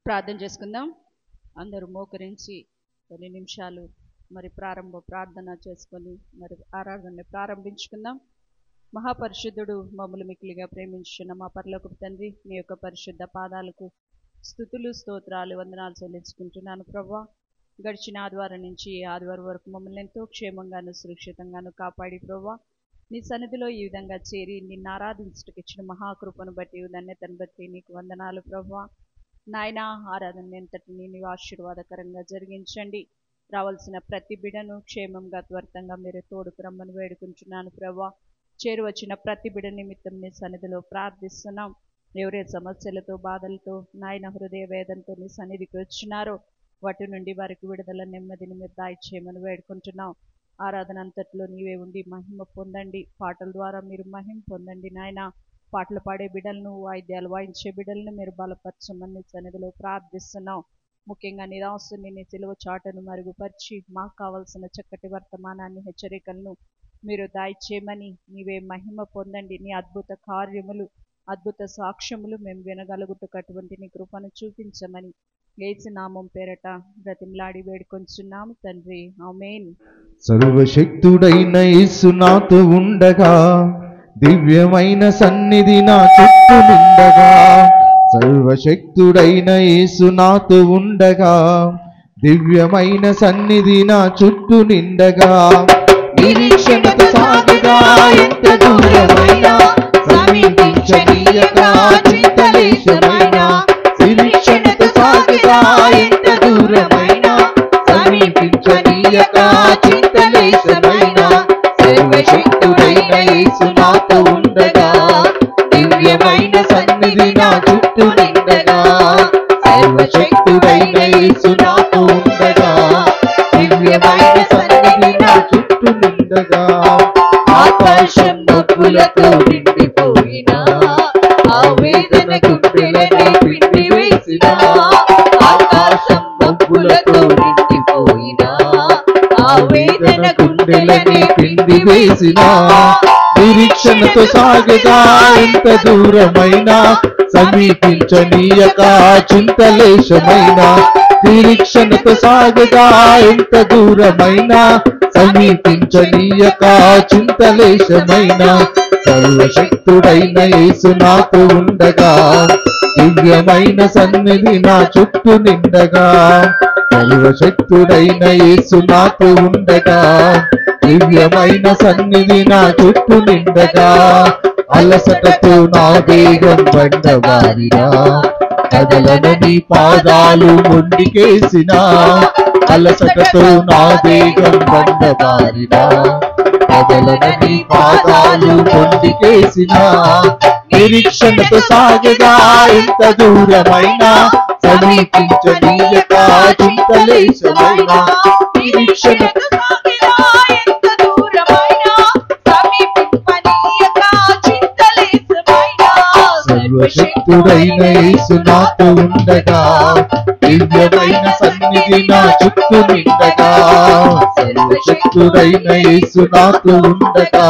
ప్రార్థన చేసుకుందాం. అందరూ మోకరించి కొన్ని నిమిషాలు మరి ప్రారంభ ప్రార్థన చేసుకొని మరి ఆరాధనని ప్రారంభించుకుందాం. మహాపరిశుద్ధుడు, మమ్మల్ని మిక్కిలిగా ప్రేమించున్న మా పరలోకపు తండ్రి, మీ యొక్క పరిశుద్ధ పాదాలకు స్తుతులు స్తోత్రాలు వందనాలు చెల్లించుకుంటున్నాను ప్రభువా. గడిచిన ఆదివారం నుంచి ఆదివారం వరకు మమ్మల్ని ఎంతో క్షేమంగాను సురక్షితంగాను కాపాడి ప్రభువా, నీ సన్నిధిలో ఈ విధంగా చేరి నిన్ను ఆరాధించడానికి ఇచ్చిన మహాకృపను బట్టి ధన్యతను బట్టి నీకు వందనాలు ప్రభువా. నాయన, ఆరాధన ఎంతటిని నీవు ఆశీర్వాదకరంగా జరిగించండి. రావాల్సిన ప్రతి బిడను క్షేమంగా త్వరితంగా మీరు తోడుకు రమ్మని వేడుకుంటున్నాను ప్రభువా. చేరువచ్చిన ప్రతి బిడ నిమిత్తం నీ సన్నిధిలో ప్రార్థిస్తున్నాం. ఎవరే సమస్యలతో బాధలతో నాయన హృదయ వేదంతో నీ సన్నిధికి వచ్చినారో వాటి నుండి వారికి విడుదల నెమ్మదిని మీరు దాయిచేయమని వేడుకుంటున్నాం. ఆరాధన అంతట్లో నీవే ఉండి మహిమ పొందండి. పాటల ద్వారా మీరు మహిమ పొందండి నాయన. పాటలు పాడే బిడ్డలను, వాయిద్యాలు వాయించే బిడ్డలను మీరు బలపరచమని సన్నిధిలో ప్రార్థిస్తున్నాం. ముఖ్యంగా నిరాశని నీ సిలువ చాటును మరుగుపరిచి మాకు కావలసిన చక్కటి వర్తమానాన్ని, హెచ్చరికలను మీరు దాయిచేయమని నీవే మహిమ పొందండి. నీ అద్భుత కార్యములు, అద్భుత సాక్ష్యములు మేము వినగలుగుటటువంటి నీ కృపను చూపించమని యేసు నామం పేరట బ్రతిమలాడి వేడుకొంచున్నాము తండ్రి, ఆమేన్. సర్వశక్తుడైన యేసు నాతో ఉండగా, దివ్యమైన సన్నిధి నా చుట్టూ నిండగా. సర్వశక్తుడైన యేసు నాతో ఉండగా, దివ్యమైన సన్నిధి నా చుట్టూ నిండగా. నిరీక్షణతో సాగగా ఎంత దూరమైనా, సమీపించనీయక చింతలేశమైనా. నిరీక్షణతో సాగగా ఎంత దూరమైనా, సమీపించనీయక చింతలేశమైనా. సర్వశక్తుడైన యేసు నాతో ఉండగా, దివ్యమైన సన్నిధి నా చుట్టూ నిండగా. సర్వశక్తుడైన యేసు నాతో ఉండగా, దివ్యమైన సన్నిధి నా చుట్టూ నిండగా. ఆకాశం మబ్బులతో నిండిపోయినా, ఆవేదన గుండెలని పిండి వేసినా. ఆకాశం మబ్బులతో నిండిపోయినా, ఆవేదన గుండెలని పిండి వేసినా. నిరీక్షణతో సాగగా ఎంత దూరమైనా, సమీపించనీయక చింతలేశమైనా. నిరీక్షణతో సాగగా ఎంత దూరమైనా, సమీపించనీయక చింతలేశమైనా. సర్వశక్తుడైన యేసు నాతో ఉండగా, దివ్యమైన సన్నిధి నా చుట్టూ నిండగా. సర్వశక్తుడైన యేసు నాతో ఉండగా, దివ్యమైన సన్నిధి నా చుట్టూ నిండగా. అలసటతో నా దేహం బండబారినా, కదలనని పాదాలు మొండికేసినా. అలసటతో నా దేహం బండబారినా, కదలనని పాదాలు మొండికేసినా. నిరీక్షణతో సాగగా ఎంత దూరమైనా, సమీపించనీయక చింతలేశమైనా. నిరీక్షణతో సాగగా ఎంత దూరమైనా, సమీపించనీయక చింతలేశమైనా. సర్వశక్తుడైన యేసు నాతో ఉండగా, దివ్యమైన సన్నిధి నా చుట్టూ నిండగా. సర్వశక్తుడైన యేసు నాతో ఉండగా,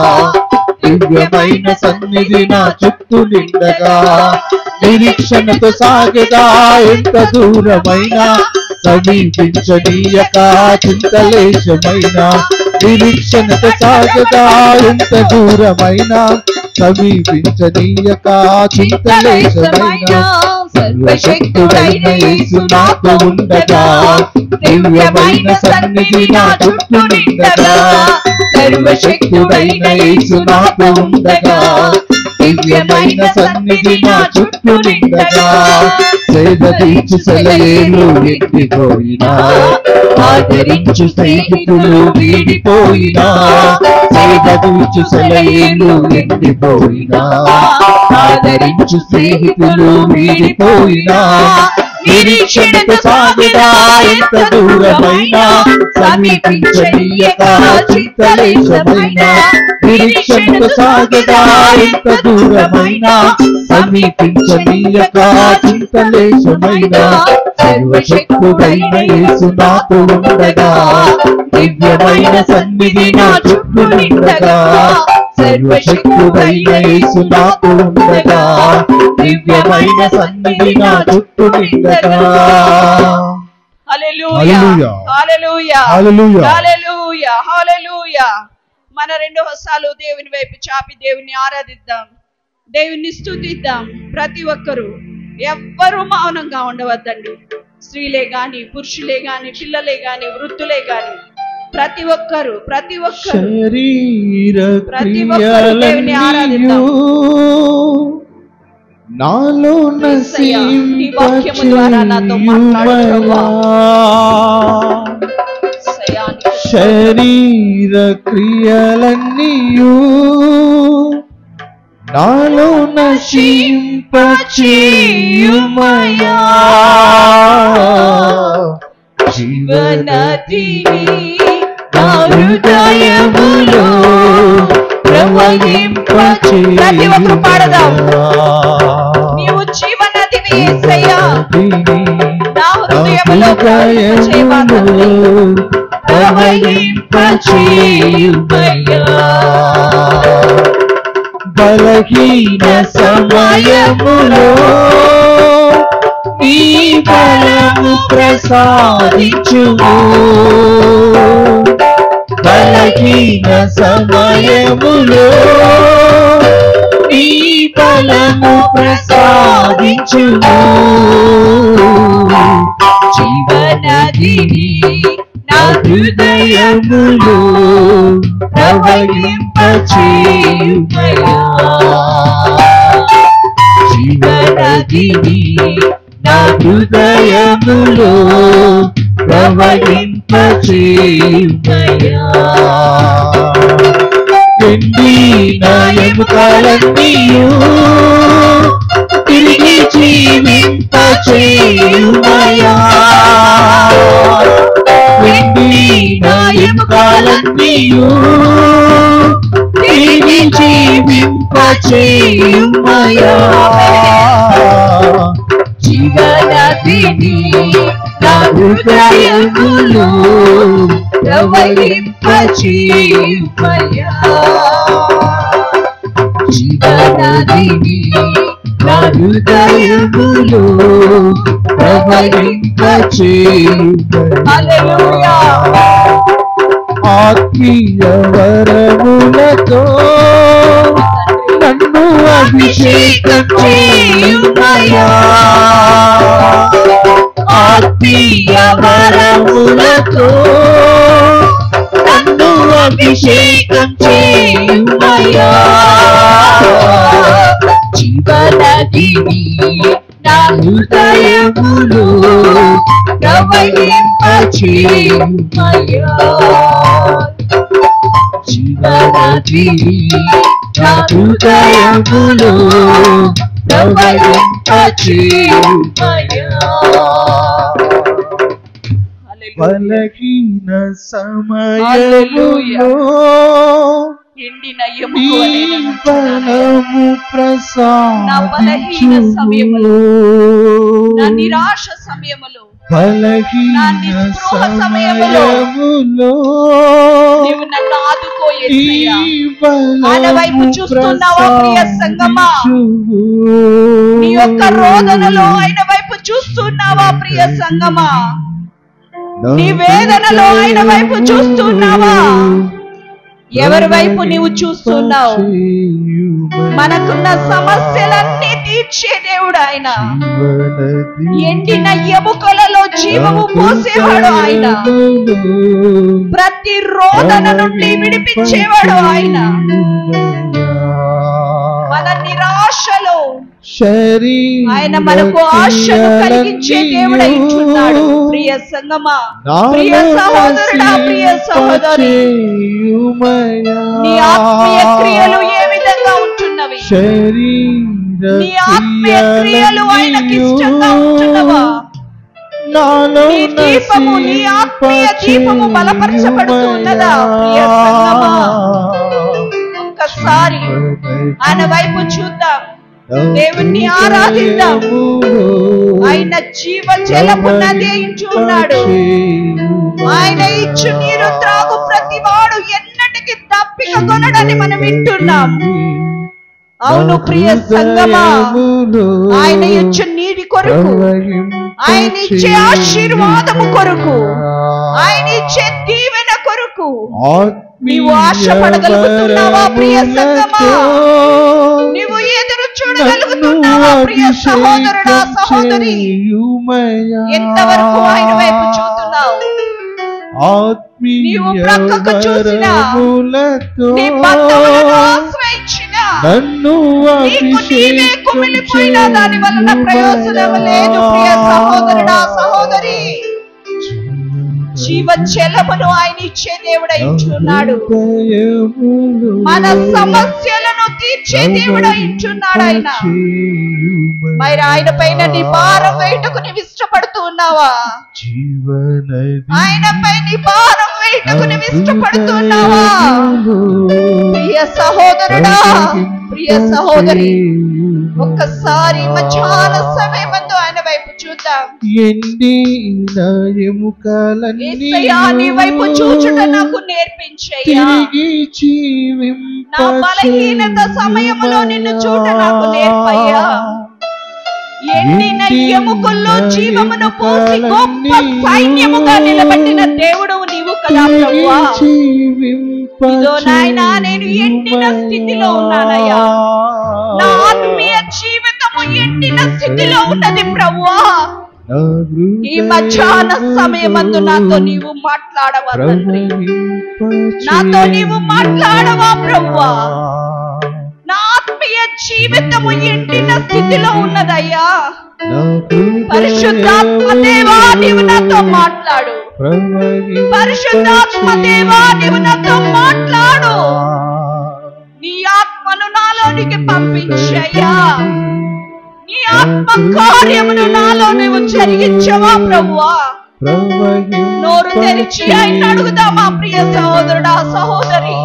దివ్యమైన సన్నిధి నా చుట్టూ నిండగా. నిరీక్షణతో సాగగా ఎంత దూరమైనా, సమీపించనీయక చింతలేశమైనా. నిరీక్షణతో సాగగా ఎంత దూరమైనా, సమీపించనీయక చింతలేశమైనా. సర్వశక్తుడైన యేసు నాతో ఉండగా, దివ్యమైన సన్నిధి నా చుట్టూ నిండగా. సర్వశక్తుడైన యేసు నాతో ఉండగా, దివ్యమైన సన్నిధి నా చుట్టూ నిండగా. సేదీర్చు సెలయేరు ఎండిపోయినా, ఆదరించు స్నేహితులు వీడిపోయినా. సేదీర్చు సెలయేరు ఎండిపోయినా, ఆదరించు స్నేహితులు వీడిపోయినా. నిరీక్షణతో సాగగా ఎంత దూరమైనా, సమీపించనీయక చింతలేశమైనా. నిరీక్షణతో సాగగా ఎంత దూరమైనా, సమీపించనీయక చింతలేశమైనా. సర్వశక్తుడైన యేసు నాతో ఉండగా, దివ్యమైన సన్నిధి నా చుట్టూ నిండగా. సర్వశక్తుడైన యేసు నాతో ఉండగా, దివ్యమైన సన్నిధి నా చుట్టూ నిండగా. హల్లెలూయా హల్లెలూయా హల్లెలూయా హల్లెలూయా. మన రెండు హస్తాలు దేవుని వైపు చాపి దేవుని ఆరాధిద్దాం, దేవుని స్తుతిద్దాం. ప్రతి ఒక్కరూ ఎవ్వరూ మౌనంగా ఉండవద్దండి. స్త్రీలే గాని, పురుషులే గాని, పిల్లలే గాని, వృద్ధులే గాని, ప్రతి ఒక్కరూ దేవుని ఆరాధిద్దాం. నాలో ఈ వాక్యము ద్వారా నాతో మాట్లాడుతున్నా. శరీర క్రియలన్నీయు నాలో నశింపచేయుమయా. జీవనదిని నా హృదయములో ప్రవహింపచేయుమయా. ప్రతి ఒక్కరు పాడదాం. నీవు జీవనదివి యేసయ్యా, నా హృదయములో ప్రవహింపచేయుమయా. బలహీన సమయములో నీ బలము ప్రసాదించుము. బలహీన సమయములో నీ బలము ప్రసాదించుము. జీవనదిని నా హృదయములో ప్రవహింపచేయుమయా. జీవనదిని నా హృదయములో ప్రవహింపచేయుమయా. ఎండిన ఎముకలన్నీయు తిరిగి జీవింపచేయుమయా. ఎండిన ఎముకలన్నీయు తిరిగి జీవింపచేయుమయా. జీవనదిని నా హృదయములో ప్రవహింపచేయుమయా. జీవనదిని నా హృదయములో ప్రవహింపచేయుమయా. హల్లెలూయా. ఆత్మీయ వరములతో నన్ను అభిషేకం చేయుమయా. ఆత్మీయ వరములతో నన్ను అభిషేకం చేయుమయా. జీవనదిని నా హృదయములో ప్రవహింపచేయుమయా. జీవనదిని నా హృదయములో ప్రవహింపచేయుమయా. బలహీన సమయములో ఎండిన ఎముక వలె నన్ను బలము నా బలహీన సమయములో, నా ప్రసాదించుము. నిరాశ సమయములో, బలహీన నా నిస్పృహ సమయములో సమయములో నీవు నన్ను ఆదుకో యేసయ్యా. నీ ఆయన వైపు బలము చూస్తున్నావా ప్రియ సంగమా? నీ యొక్క రోదనలో ఆయన వైపు చూస్తున్నావా ప్రియ సంగమా? నీ వేదనలో ఆయన వైపు చూస్తున్నావా? ఎవరి వైపు నీవు చూస్తున్నావు? మనకున్న సమస్యలన్నీ తీర్చే దేవుడు ఆయన. ఎండిన ఎముకలలో జీవము పోసేవాడు ఆయన. ప్రతి రోదన నుండి విడిపించేవాడు ఆయన. మన నిరాశలో ఆయన మనకు ఆశను కలిగించే దేవుడై ఉంటున్నాడు. ప్రియ సంగమా, ప్రియ సహోదరుడా, ప్రియ సహోదరి, నీ ఆత్మీయ క్రియలు ఏ విధంగా ఉంటున్నవి? నీ ఆత్మీయ క్రియలు ఆయనకి ఇష్టంగా ఉంటున్నవా? నీ దీపము, నీ ఆత్మీయ దీపము బలపరచబడుతున్నదా? ప్రియ సంగమా, ఒక్కసారి ఆయన వైపు చూద్దాం, దేవుణ్ణి ఆరాధిద్దాం. ఆయన జీవ జలము నది అయించున్నాడు. ఆయన ఇచ్చు నీరు త్రాగు ప్రతి వాడు ఎన్నటికి దప్పిక కొనడని మనం వింటున్నాం. అవును ప్రియ సంగమా, ఆయన ఇచ్చే నీటి కొరకు, ఆయన ఇచ్చే ఆశీర్వాదము కొరకు, ఆయన ఇచ్చే దీవెన కొరకు నీవు ఆశపడగలుగుతున్నావా ప్రియ సంగమా? నీవు ఎదురు చూడగలుగుతున్నావా ప్రియ సహోదరుడా, సహోదరి? ఎంతవరకు ఆయన వైపు చూస్తున్నావు? నీవు ప్రక్కకు చూసినా, నీ బంధువులను ఆశ్రయించినా, నీకు నీవే కుమిలిపోయినా దాని వలన ప్రయోజనం లేదు ప్రియ సహోదరుడా, సహోదరి. జీవ జలమును ఆయన ఇచ్చే దేవుడై ఉంటున్నాడు. మన సమస్యలను తీర్చే దేవుడై ఉంటున్నాడు ఆయన. మరి ఆయన పైన నీ భారం వేయటకు నీవు ఇష్టపడుతూ ఉన్నావా? ఆయన పై నీ భారం వేయటకు నీవు ఇష్టపడుతూ ఉన్నావా? ప్రియ సహోదరుడా, ప్రియ సహోదరి, ఒక్కసారి మధ్యాహ్న సమయమందు ఆయన వైపు చూద్దాం. యేసయ్యా, నీ వైపు చూచుట నాకు నేర్పించయ్యా. నా బలహీనత సమయములో నిన్ను చూడ నాకు నేర్పయ్యా. ఎండిన ఎముకల్లో జీవమును పోసి గొప్ప సైన్యముగా నిలబెట్టిన దేవుడు నీవు కదా ప్రభువా. ఇదో నాయనా, నేను ఎండిన స్థితిలో ఉన్నానయ్యా. నా ఆత్మీయ జీవితము ఎండిన స్థితిలో ఉన్నది ప్రభువా. ఈ మధ్యాహ్న సమయమందు నాతో నీవు మాట్లాడవా తండ్రి, నాతో నీవు మాట్లాడవా ప్రభువా. నా ఆత్మీయ జీవితము ఎండిన స్థితిలో ఉన్నదయ్యా. పరిశుద్ధాత్మ దేవా, నీవు నాతో మాట్లాడు. పరిశుద్ధాత్మ దేవా, నీవు నాతో మాట్లాడు. నీ ఆత్మను నాలోనికి పంపించయ్యా. నీ ఆత్మ కార్యమును నాలో నీవు జరిగించవా ప్రభువా. నోరు తెరిచి ఆయన అడుగుదామా ప్రియ సహోదరుడా, సహోదరి?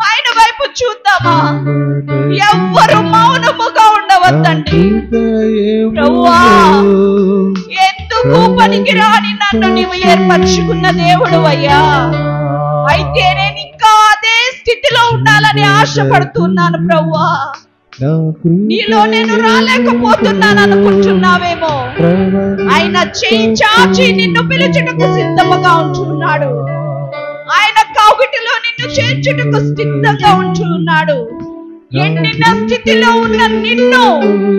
ఆయన వైపు చూద్దామా? ఎవ్వరు మౌనముగా ఉండవద్దండి ప్రభువా. ఎందుకు పనికిరాని నన్ను నీవు ఏర్పరచుకున్న దేవుడు అయ్యా. అయితే నేను ఇంకా అదే స్థితిలో ఉండాలని ఆశపడుతున్నాను ప్రభువా. నీలో నేను రాలేకపోతున్నాను అనుకుంటున్నావేమో. ఆయన చేయి చాచి నిన్ను పిలుచుటకు సిద్ధముగా ఉంటున్నాడు. ఆయన కౌగిటిలో నిన్ను చేర్చుటకు సిద్ధంగా ఉంటున్నాడు. ఎండిన స్థితిలో ఉన్న నిన్ను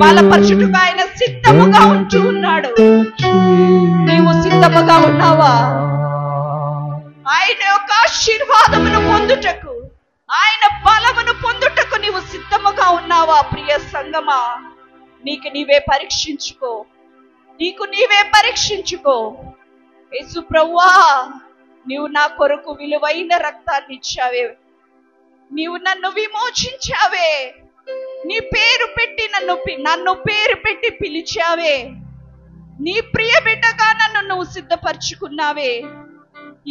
బలపరచుటకు ఆయన సిద్ధముగా ఉంటున్నాడు. నీవు సిద్ధముగా ఉన్నావా? ఆయన యొక్క ఆశీర్వాదమును పొందుటకు, ఆయన బలమును పొందుటకు నీవు సిద్ధముగా ఉన్నావా ప్రియ సంగమా? నీకు నీవే పరీక్షించుకో, నీకు నీవే పరీక్షించుకో. యేసు ప్రభువా, నీవు నా కొరకు విలువైన రక్తాన్ని ఇచ్చావే. నీవు నన్ను విమోచించావే. నీ పేరు పెట్టి నన్ను పేరు పెట్టి పిలిచావే. నీ ప్రియ బిడ్డగా నన్ను నువ్వు సిద్ధపరచుకున్నావే.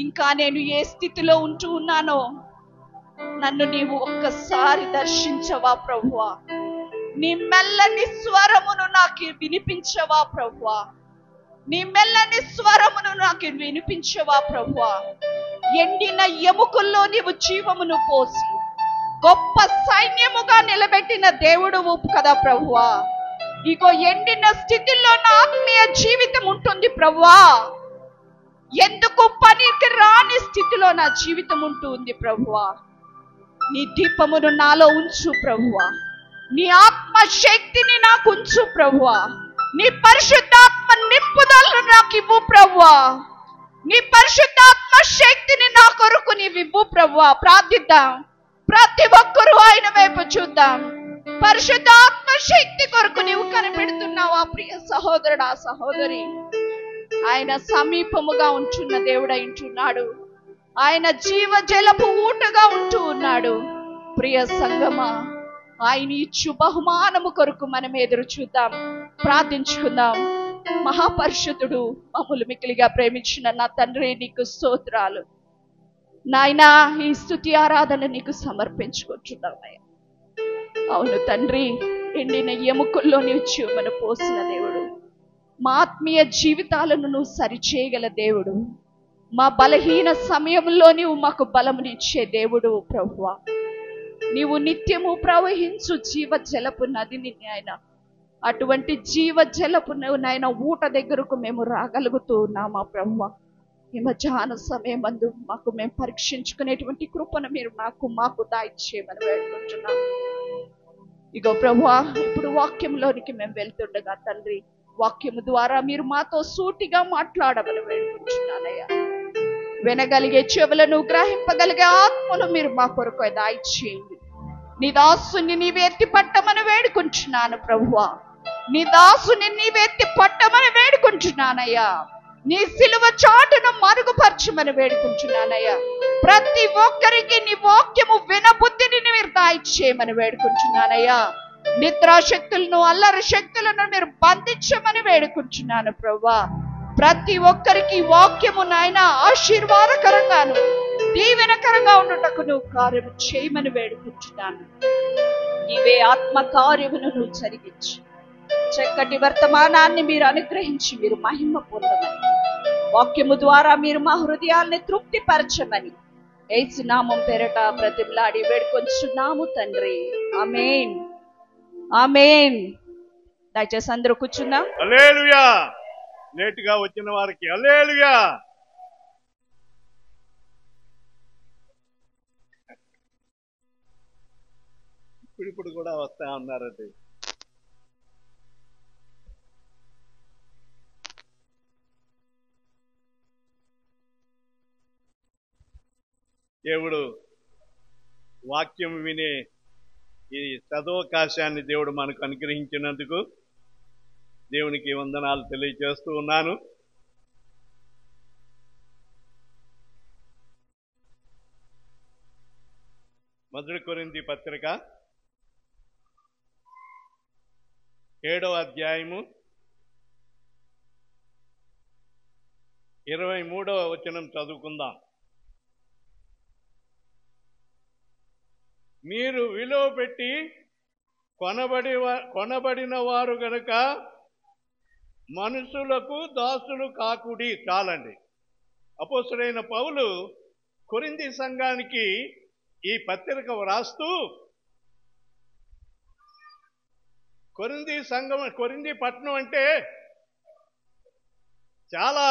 ఇంకా నేను ఏ స్థితిలో ఉంటూ ఉన్నానో నన్ను నీవు ఒక్కసారి దర్శించవా ప్రభువా. నీ మెల్లని స్వరమును నాకు వినిపించవా ప్రభువా. నీ మెల్లని స్వరమును నాకు వినిపించవా ప్రభువా. ఎండిన ఎముకల్లో నీవు జీవమును పోసి గొప్ప సైన్యముగా నిలబెట్టిన దేవుడు కదా ప్రభువా. ఇగో ఎండిన స్థితిలో నా ఆత్మీయ జీవితం ఉంటుంది ప్రభువా. ఎందుకు పనికి రాని స్థితిలో నా జీవితం ఉంటుంది ప్రభువా. నీ దీపమును నాలో ఉంచు ప్రభువా. నీ ఆత్మ శక్తిని నాకు ఉంచు ప్రభువా. నీ పరిశుద్ధాత్మ నింపుదలను నాకు ఇవ్వు ప్రభువా. నీ పరిశుద్ధాత్మ శక్తిని నా కొరకు నీవు ఇవ్వు ప్రభువా. ప్రార్థిద్దాం. ప్రతి ఒక్కరూ ఆయన వైపు చూద్దాం. పరిశుద్ధాత్మ శక్తి కొరకు నీవు కనిపెడుతున్నావా ప్రియ సహోదరుడా, సహోదరి? ఆయన సమీపముగా ఉంటున్న దేవుడై ఉంటున్నాడు. ఆయన జీవ జలపు ఊటగా ఉంటూ ఉన్నాడు. ప్రియ సంగమా, ఆయన ఇచ్చు బహుమానము కొరకు మనం ఎదురు చూద్దాం, ప్రార్థించుకుందాం. మహాపరిశుద్ధుడు, మమ్ములు మిక్కిలిగా ప్రేమించిన నా తండ్రి, నీకు స్తోత్రాలు నాయనా. ఈ స్తుతి ఆరాధన నీకు సమర్పించుకుంటున్నామయ్యా. అవును తండ్రి, ఎండిన ఎముకల్లో నీవు జీవమును పోసిన దేవుడు. మా ఆత్మీయ జీవితాలను నువ్వు సరిచేయగల దేవుడు. మా బలహీన సమయంలో నీవు మాకు బలమునిచ్చే దేవుడు ప్రభువా. నీవు నిత్యము ప్రవహించు జీవ జలపు నదిని నాయన, అటువంటి జీవ జలపు నాయన ఊట దగ్గరకు మేము రాగలుగుతూ ఉన్నామా ప్రభువా. ఈ మధ్యాహ్న సమయమందు మాకు మేము పరీక్షించుకునేటువంటి కృపను మీరు మాకు దాయిచ్చేయమని వేడుకుంటున్నాం. ఇగో ప్రభువా, ఇప్పుడు వాక్యంలోనికి మేము వెళ్తుండగా తండ్రి, వాక్యము ద్వారా మీరు మాతో సూటిగా మాట్లాడమని వేడుకుంటున్నానయ్యా. వినగలిగే చెవులను, గ్రహింపగలిగే ఆత్మను మీరు మా కొరకు దాయిచ్చేయండి. నీ దాసుని నీవు ఎత్తి పట్టమని వేడుకుంటున్నాను ప్రభువా. నీ దాసుని నీవు ఎత్తి పట్టమని వేడుకుంటున్నానయ్యా. నీ సిలువ చాటును మరుగుపరచమని వేడుకుంటున్నానయ్యా. ప్రతి ఒక్కరికి నీ వాక్యము వినబుద్ధిని మీరు దాయిచ్చేయమని వేడుకుంటున్నానయ్యా. నిద్రాశక్తులను, అల్లరి శక్తులను మీరు బంధించమని వేడుకుంటున్నాను ప్రభువా. ప్రతి ఒక్కరికి వాక్యము నాయన ఆశీర్వాదకరంగాను దీవెనకరంగా ఉండుటకు నువ్వు కార్యము చేయమని వేడుకుంటున్నాను. నీవే ఆత్మ కార్యమును నువ్వు జరిగించి చక్కటి వర్తమానాన్ని మీరు అనుగ్రహించి మీరు మహిమ పొందమని, వాక్యము ద్వారా మీరు మా హృదయాల్ని తృప్తిపరచమని యేసు నామం పేరట బ్రతిమలాడి వేడుకొంచున్నాము తండ్రి. ఆమేన్, ఆమేన్. దయచేసి అందరూ కూర్చుందాం. హల్లెలూయా. లేటుగా వచ్చిన వారికి హల్లెలూయా. ఇప్పుడు కూడా వస్తా ఉన్నారండి. దేవుడు వాక్యం వినే ఈ సదవకాశాన్ని దేవుడు మనకు అనుగ్రహించినందుకు దేవునికి వందనాలు తెలియజేస్తూ ఉన్నాను. మొదటి కొరింథీ పత్రిక 7వ అధ్యాయము 23వ వచనం చదువుకుందాం. మీరు విలువ పెట్టి కొనబడిన వారు గనుక మనుషులకు దాసులు కాకుడి. చాలండి. అపోస్తలుడైన పౌలు కొరింథీ సంఘానికి ఈ పత్రిక వ్రాస్తూ, కొరింథీ పట్టణం అంటే చాలా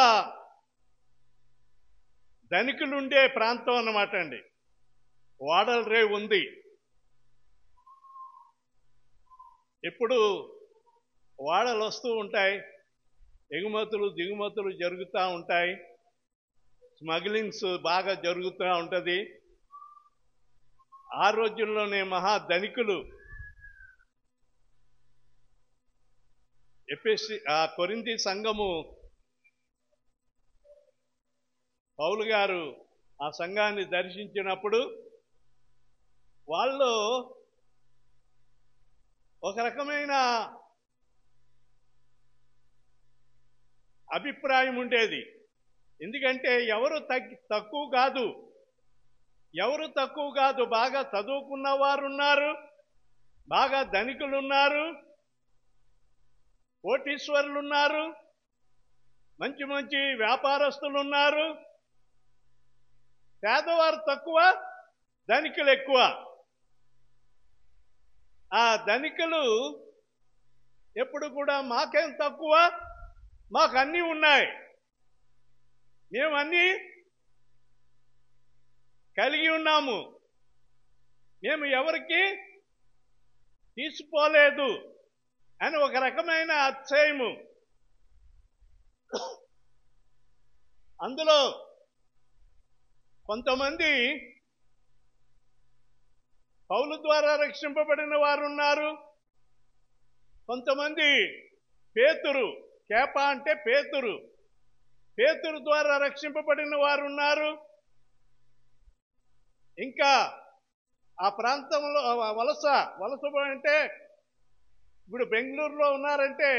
ధనికులుండే ప్రాంతం అన్నమాట అండి. వాడల రేవు ఉంది. ఎప్పుడు వాడలు వస్తూ ఉంటాయి, ఎగుమతులు దిగుమతులు జరుగుతూ ఉంటాయి, స్మగ్లింగ్స్ బాగా జరుగుతూ ఉంటుంది. ఆ రోజుల్లోనే మహా ధనికులు ఆ కొరింథీ సంఘము, పౌలు గారు ఆ సంఘాన్ని దర్శించినప్పుడు వాళ్ళు ఒక రకమైన అభిప్రాయం ఉండేది. ఎందుకంటే ఎవరు తక్కువ కాదు, బాగా చదువుకున్న వారు ఉన్నారు, బాగా ధనికులు ఉన్నారు, కోటీశ్వరులు ఉన్నారు, మంచి మంచి వ్యాపారస్తులు ఉన్నారు. పేదవారు తక్కువ, ధనికులు ఎక్కువ. ఆ ధనికులు ఎప్పుడు కూడా మాకేం తక్కువ, మాకు అన్నీ ఉన్నాయి, మేమన్నీ కలిగి ఉన్నాము, మేము ఎవరికి తీసిపోలేదు అని ఒక రకమైన అతిశయము. అందులో కొంతమంది పౌలు ద్వారా రక్షింపబడిన వారు ఉన్నారు. కొంతమంది పేతురు, కేపా అంటే పేతురు ద్వారా రక్షింపబడిన వారు ఉన్నారు. ఇంకా ఆ ప్రాంతంలో వలస అంటే ఇప్పుడు బెంగళూరులో ఉన్నారంటే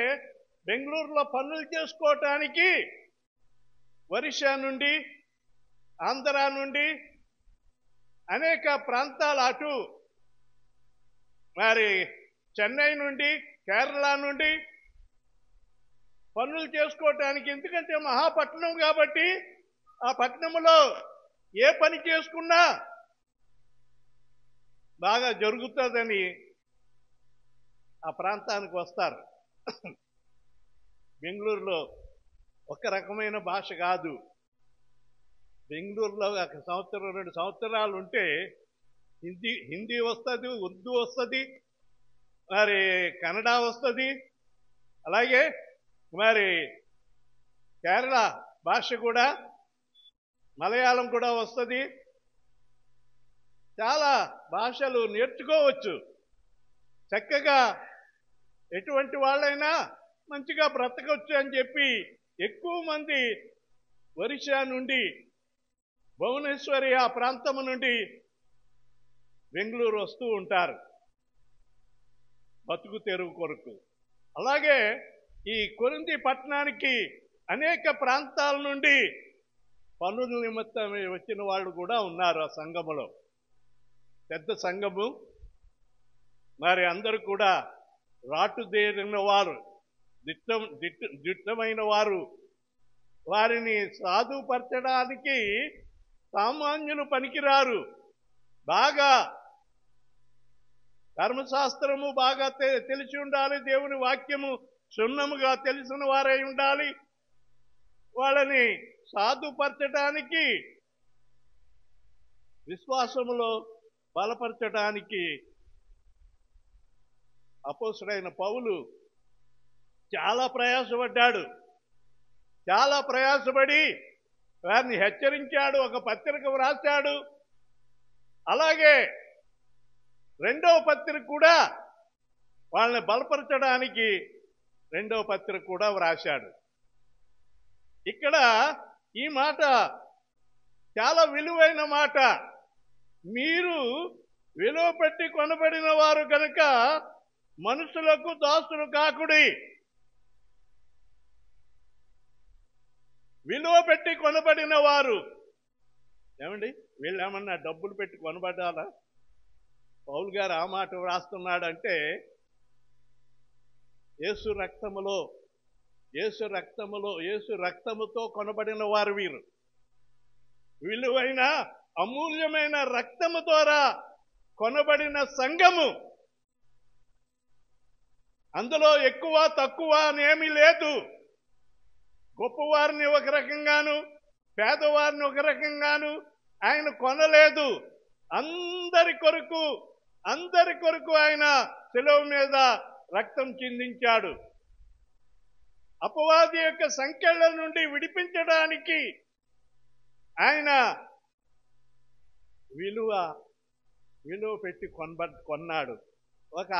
బెంగళూరులో పనులు చేసుకోవటానికి ఒరిస్సా నుండి, ఆంధ్ర నుండి, అనేక ప్రాంతాలు, అటు మరి చెన్నై నుండి, కేరళ నుండి పనులు చేసుకోవటానికి, ఎందుకంటే మహాపట్నం కాబట్టి ఆ పట్టణంలో ఏ పని చేసుకున్నా బాగా జరుగుతుందని ఆ ప్రాంతానికి వస్తారు. బెంగళూరులో ఒక రకమైన భాష కాదు. బెంగళూరులో ఒక సంవత్సరం 2 సంవత్సరాలు ఉంటే హిందీ వస్తుంది, ఉర్దూ వస్తుంది, మరి కన్నడ వస్తుంది, అలాగే మరి కేరళ భాష కూడా, మలయాళం కూడా వస్తుంది. చాలా భాషలు నేర్చుకోవచ్చు. చక్కగా ఎటువంటి వాళ్ళైనా మంచిగా బ్రతకొచ్చు అని చెప్పి ఎక్కువ మంది ఒరిస్సా నుండి, భువనేశ్వరి ఆ ప్రాంతం నుండి బెంగళూరు వస్తూ ఉంటారు బతుకు తెరువు కొరకు. అలాగే ఈ కొరింథీ పట్టణానికి అనేక ప్రాంతాల నుండి పనుల నిమిత్తం వచ్చిన వాళ్ళు కూడా ఉన్నారు. ఆ సంఘములో పెద్ద సంఘము. మరి అందరూ కూడా రాటుదేరిన వారు, దిట్టమైన వారు. వారిని సాధుపరచడానికి సామాన్యులు పనికిరారు. బాగా ధర్మశాస్త్రము బాగా తెలిసి ఉండాలి, దేవుని వాక్యము క్షుణ్ణముగా తెలిసిన వారై ఉండాలి. వాళ్ళని సాధుపరచడానికి, విశ్వాసములో బలపరచడానికి అపోస్తలుడైన పౌలు చాలా ప్రయాసపడ్డాడు. చాలా ప్రయాసపడి వారిని హెచ్చరించాడు, ఒక పత్రిక వ్రాశాడు. అలాగే 2వ పత్రిక కూడా వాళ్ళని బలపరచడానికి 2వ పత్రిక కూడా వ్రాశాడు. ఇక్కడ ఈ మాట చాలా విలువైన మాట. మీరు విలువ పెట్టి కొనబడిన వారు కనుక మనుషులకు దాసులు కాకుడి. విలువ పెట్టి కొనబడిన వారు. ఏమండి, వీళ్ళేమన్నా డబ్బులు పెట్టి కొనబడ్డారా? పౌలు గారు ఆ మాట వ్రాస్తున్నాడంటే యేసు రక్తముతో కొనబడిన వారు వీరు. విలువైన అమూల్యమైన రక్తము ద్వారా కొనబడిన సంఘము. అందులో ఎక్కువ తక్కువ అనేమీ లేదు. గొప్పవారిని ఒక రకంగాను, పేదవారిని ఒక రకంగాను ఆయన కొనలేదు. అందరి కొరకు ఆయన శిలువ మీద రక్తం చిందించాడు. అపవాది యొక్క సంకెళ్ళ నుండి విడిపించడానికి ఆయన విలువ పెట్టి కొన్నాడు. ఒక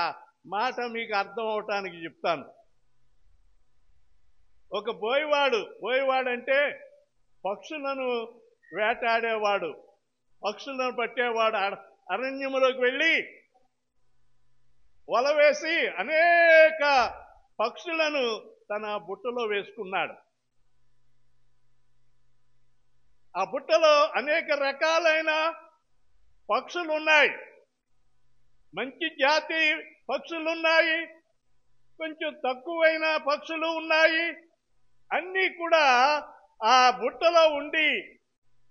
మాట మీకు అర్థం అవటానికి చెప్తాను. ఒక బోయవాడంటే పక్షులను వేటాడేవాడు, పక్షులను పట్టేవాడు. అరణ్యములోకి వెళ్ళి వల వేసి అనేక పక్షులను తన బుట్టలో వేసుకున్నాడు. ఆ బుట్టలో అనేక రకాలైన పక్షులు ఉన్నాయి. మంచి జాతి పక్షులు ఉన్నాయి, కొంచెం తక్కువైన పక్షులు ఉన్నాయి. అన్నీ కూడా ఆ బుట్టలో ఉండి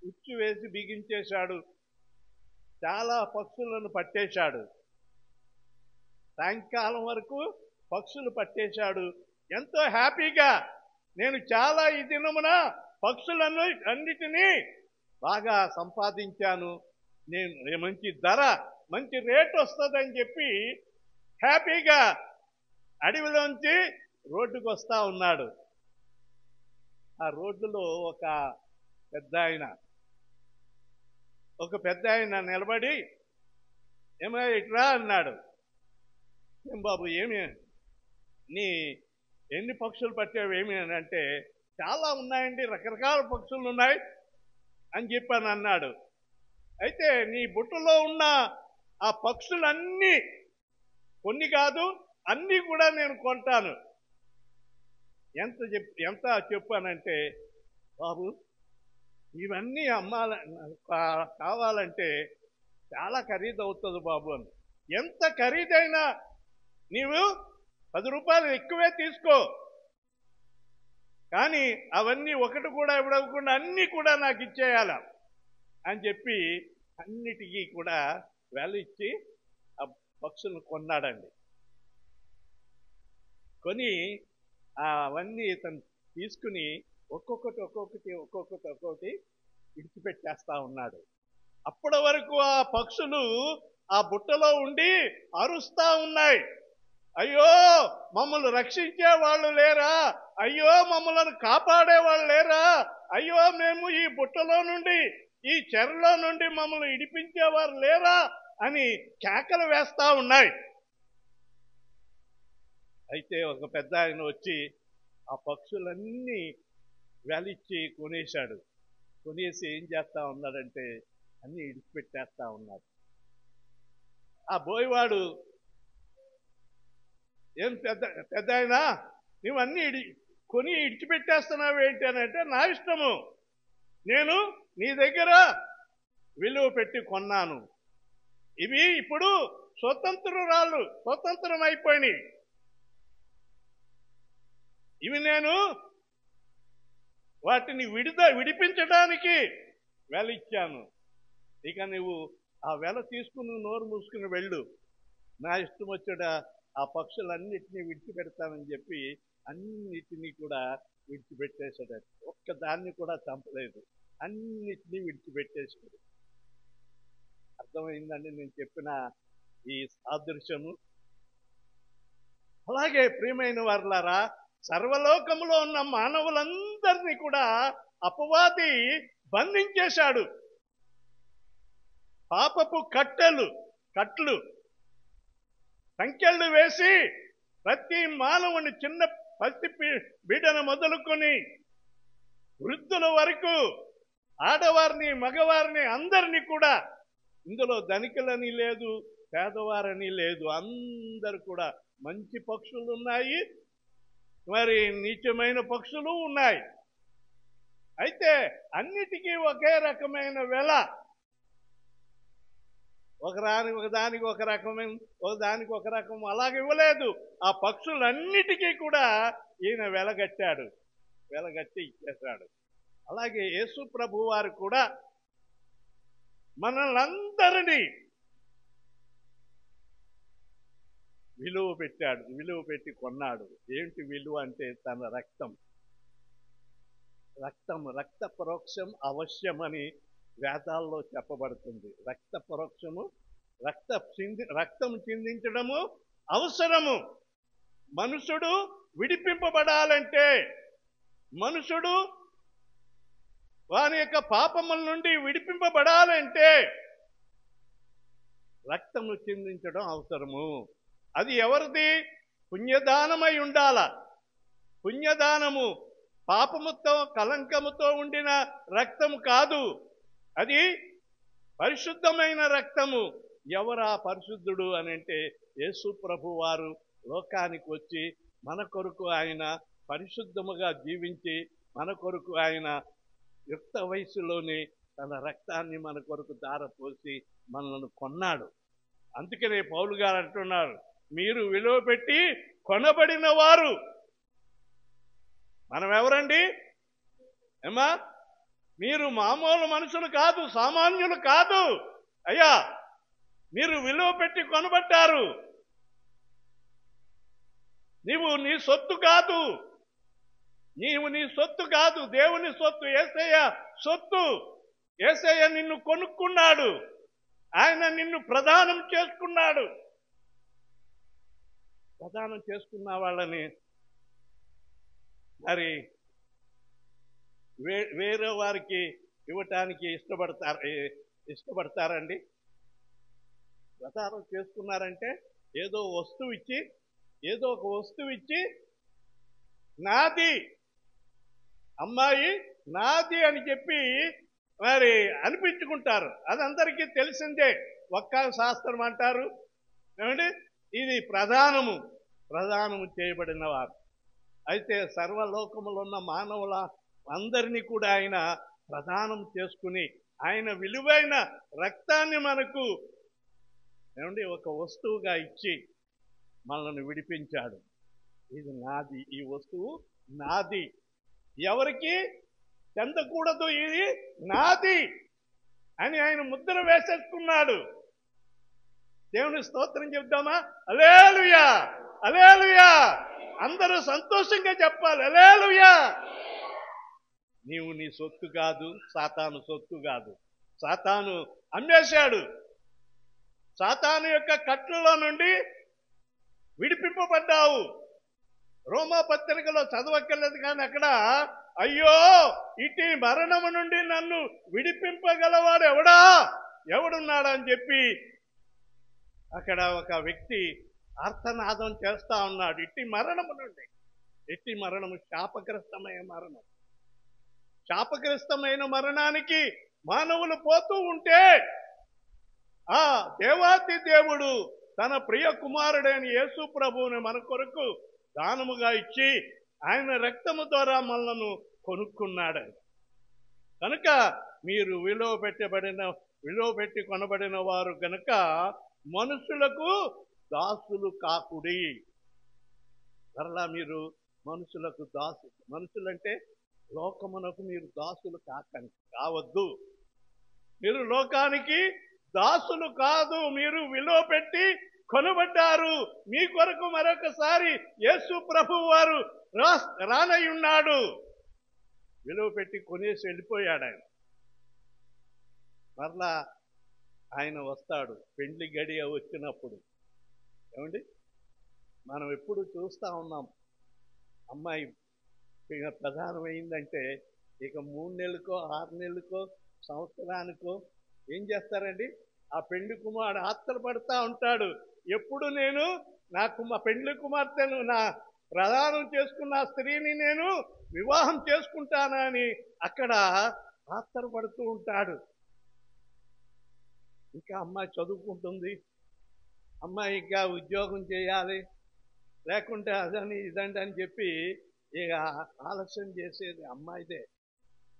ఉచ్చు వేసి బిగించేశాడు. చాలా పక్షులను పట్టేశాడు. సాయంకాలం వరకు పక్షులు పట్టేశాడు. ఎంతో హ్యాపీగా, నేను చాలా ఈ దినమున పక్షులను అన్నిటినీ బాగా సంపాదించాను, నేను మంచి ధర, మంచి రేట్ వస్తుందని చెప్పి హ్యాపీగా అడవిలోంచి రోడ్డుకు వస్తా ఉన్నాడు. ఆ రోడ్డులో ఒక పెద్ద ఆయన నిలబడి, ఏమయ్యా ఇట్రా అన్నాడు. ఏం బాబు, ఏమి ఎన్ని పక్షులు పట్టావు ఏమి అని అంటే, చాలా ఉన్నాయండి, రకరకాల పక్షులు ఉన్నాయి అని చెప్పాను అన్నాడు. అయితే నీ బుట్టలో ఉన్న ఆ పక్షులన్నీ, కొన్ని కాదు అన్నీ కూడా నేను కొంటాను. ఎంత చెప్పానంటే, బాబు ఇవన్నీ కావాలంటే చాలా ఖరీదు అవుతుంది బాబు అని. ఎంత ఖరీదైనా నీవు 10 రూపాయలు ఎక్కువే తీసుకో, కానీ అవన్నీ ఒకటి కూడా ఇవ్వకుండా అన్నీ కూడా నాకు ఇచ్చేయాల అని చెప్పి అన్నిటికీ కూడా వెల ఇచ్చి ఆ పక్షులను కొన్నాడండి. కొని అవన్నీ తను తీసుకుని ఒక్కొక్కటి విడిచిపెట్టేస్తా ఉన్నాడు. అప్పటి వరకు ఆ పక్షులు ఆ బుట్టలో ఉండి అరుస్తా ఉన్నాయి, అయ్యో మమ్మల్ని రక్షించే వాళ్ళు లేరా, అయ్యో మమ్మల్ని కాపాడే వాళ్ళు లేరా, అయ్యో మేము ఈ బుట్టలో నుండి ఈ చెరలో నుండి మమ్మల్ని ఇడిపించేవారు లేరా అని కేకలు వేస్తా ఉన్నాయి. అయితే ఒక పెద్ద ఆయన వచ్చి ఆ పక్షులన్నీ వెలిచ్చి కొనేశాడు. కొనేసి ఏం చేస్తా ఉన్నాడంటే అన్ని ఇడిచిపెట్టేస్తా ఉన్నాడు. ఆ బోయవాడు, ఏం పెద్ద అయినా నువ్వన్నీ కొని ఇడిచిపెట్టేస్తున్నావు ఏంటి అని అంటే, నా ఇష్టము, నేను నీ దగ్గర విలువ పెట్టి కొన్నాను, ఇవి ఇప్పుడు స్వతంత్రం అయిపోయినాయి, ఇవి నేను వాటిని విడిపించడానికి వెల ఇచ్చాను, ఇక నువ్వు ఆ వెల తీసుకుని నోరు మూసుకుని వెళ్ళు, నా ఇష్టం వచ్చాడ ఆ పక్షులన్నిటినీ విడిచిపెడతానని చెప్పి అన్నిటినీ కూడా విడిచిపెట్టేశాడు. ఒక్కదాన్ని కూడా చంపలేదు, అన్నిటినీ విడిచిపెట్టేశాడు. అర్థమైందండి నేను చెప్పిన ఈ సాదృశ్యము? అలాగే ప్రియమైన వారలారా, సర్వలోకములో ఉన్న మానవులందరినీ కూడా అపవాది బంధించేశాడు. పాపపు కట్లు సంఖ్యలు వేసి ప్రతి మానవుని చిన్న పసి బిడ్డను మొదలుకొని వృద్ధుల వరకు ఆడవారిని మగవారిని అందరినీ కూడా, ఇందులో ధనికులని లేదు పేదవారని లేదు, అందరు కూడా మంచి పక్షులు ఉన్నాయి, మరి నీచమైన పక్షులు ఉన్నాయి. అయితే అన్నిటికీ ఒకే రకమైన వెల, ఒకదానికి ఒక రకం అలాగే ఇవ్వలేదు. ఆ పక్షులన్నిటికీ కూడా ఈయన వెలగట్టి ఇచ్చేశాడు. అలాగే యేసు ప్రభు వారు కూడా మనల్నందరినీ విలువ పెట్టి కొన్నాడు. ఏంటి విలువ అంటే తన రక్త పరోక్షం అవశ్యం అని వేదాల్లో చెప్పబడుతుంది. రక్త పరోక్షము, రక్తం చిందించడము అవసరము. మనుషుడు విడిపింపబడాలంటే, మనుషుడు వారి యొక్క పాపముల నుండి విడిపింపబడాలంటే రక్తము చిందించడం అవసరము. అది ఎవరిది? పుణ్యదానమై ఉండాల. పుణ్యదానము పాపముతో కలంకముతో ఉండిన రక్తము కాదు, అది పరిశుద్ధమైన రక్తము. ఎవరా పరిశుద్ధుడు అని అంటే, యేసు ప్రభు వారు లోకానికి వచ్చి మన కొరకు ఆయన పరిశుద్ధముగా జీవించి మన కొరకు ఆయన యుక్త వయసులోనే తన రక్తాన్ని మన కొరకు ధారపోసి మనల్ని కొన్నాడు. అందుకనే పౌలు గారు అంటున్నారు, మీరు విలువ పెట్టి కొనబడిన వారు. మనం ఎవరండి? ఏమా, మీరు మామూలు మనుషులు కాదు, సామాన్యులు కాదు అయ్యా, మీరు విలువ పెట్టి కొనబడ్డారు. నీవు నీ సొత్తు కాదు, దేవుని సొత్తు, యేసయ్య సొత్తు. యేసయ్య నిన్ను కొనుక్కున్నాడు, ఆయన నిన్ను ప్రదానం చేసుకున్నాడు. ప్రదానం చేసుకున్న వాళ్ళని మరి వేరే వారికి ఇవ్వటానికి ఇష్టపడతారండి? ప్రదానం చేసుకున్నారంటే ఏదో ఒక వస్తువు ఇచ్చి నాది అమ్మాయి నాది అని చెప్పి మరి అనిపించుకుంటారు. అది అందరికీ తెలిసిందే. వక్కా శాస్త్రం అంటారు ఏమండి, ఇది ప్రధానము చేయబడిన వారు. అయితే సర్వలోకములో ఉన్న మానవుల అందరినీ కూడా ఆయన ప్రదానం చేసుకుని ఆయన విలువైన రక్తాన్ని మనకు ఏమండి ఒక వస్తువుగా ఇచ్చి మనల్ని విడిపించాడు. ఇది నాది, ఈ వస్తువు నాది ఎవరికి చెందకూడదు, ఇది నాది అని ఆయన ముద్ర వేసేసుకున్నాడు. దేవుని స్తోత్రం చెప్దామా? హల్లెలూయా, హల్లెలూయా. అందరూ సంతోషంగా చెప్పాలి, హల్లెలూయా. నీవు నీ సొత్తు కాదు, సాతాను సొత్తు కాదు. సాతాను అమ్మేశాడు. సాతాను యొక్క కట్లలో నుండి విడిపింపబడ్డావు. రోమా పత్రికలో చదవక్కర్లేదు, కానీ అక్కడ అయ్యో ఇటు మరణము నుండి నన్ను విడిపింపగలవాడు ఎవడున్నాడని చెప్పి అక్కడ ఒక వ్యక్తి ఆర్తనాదం చేస్తా ఉన్నాడు. ఇట్టి మరణము నుండి, ఇట్టి మరణము శాపగ్రస్తమైన మరణం. శాపగ్రస్తమైన మరణానికి మానవులు పోతూ ఉంటే ఆ దేవాతి దేవుడు తన ప్రియ కుమారుడైన యేసు ప్రభువుని మన కొరకు దానముగా ఇచ్చి ఆయన రక్తము ద్వారా మనలను కొనుక్కున్నాడు. కనుక మీరు విలువ పెట్టి కొనబడిన వారు గనుక మనుషులకు దాసులు కాకుడి. మరలా మీరు మనుషులకు దాసులు, మనుషులంటే లోకమునకు మీరు దాసులు కావద్దు. మీరు లోకానికి దాసులు కాదు, మీరు విలువ పెట్టి కొనబడ్డారు. మీ కొరకు మరొకసారి యేసు ప్రభువు వారు రానయ్యున్నాడు. విలువ పెట్టి కొనేసి వెళ్ళిపోయాడు ఆయన. మరలా ఆయన వస్తాడు పెండ్లి గడియ వచ్చినప్పుడు. ఏమండి, మనం ఎప్పుడు చూస్తూ ఉన్నాం, అమ్మాయి ఇక ప్రధానమైందంటే ఇక 3 నెలలకో 6 నెలలకో సంవత్సరానికో ఏం చేస్తారండి, ఆ పెండ్లి కుమారుడు ఆత్రపడతా ఉంటాడు. ఎప్పుడు నేను మా పెండ్లి కుమార్తెను, నా ప్రదానం చేసుకున్న స్త్రీని నేను వివాహం చేసుకుంటానని అక్కడ ఆత్రపడుతూ ఉంటాడు. ఇంకా అమ్మాయి చదువుకుంటుంది, అమ్మాయి ఇంకా ఉద్యోగం చేయాలి, లేకుంటే అదని ఇదండి అని చెప్పి ఇక ఆలస్యం చేసేది అమ్మాయిదే.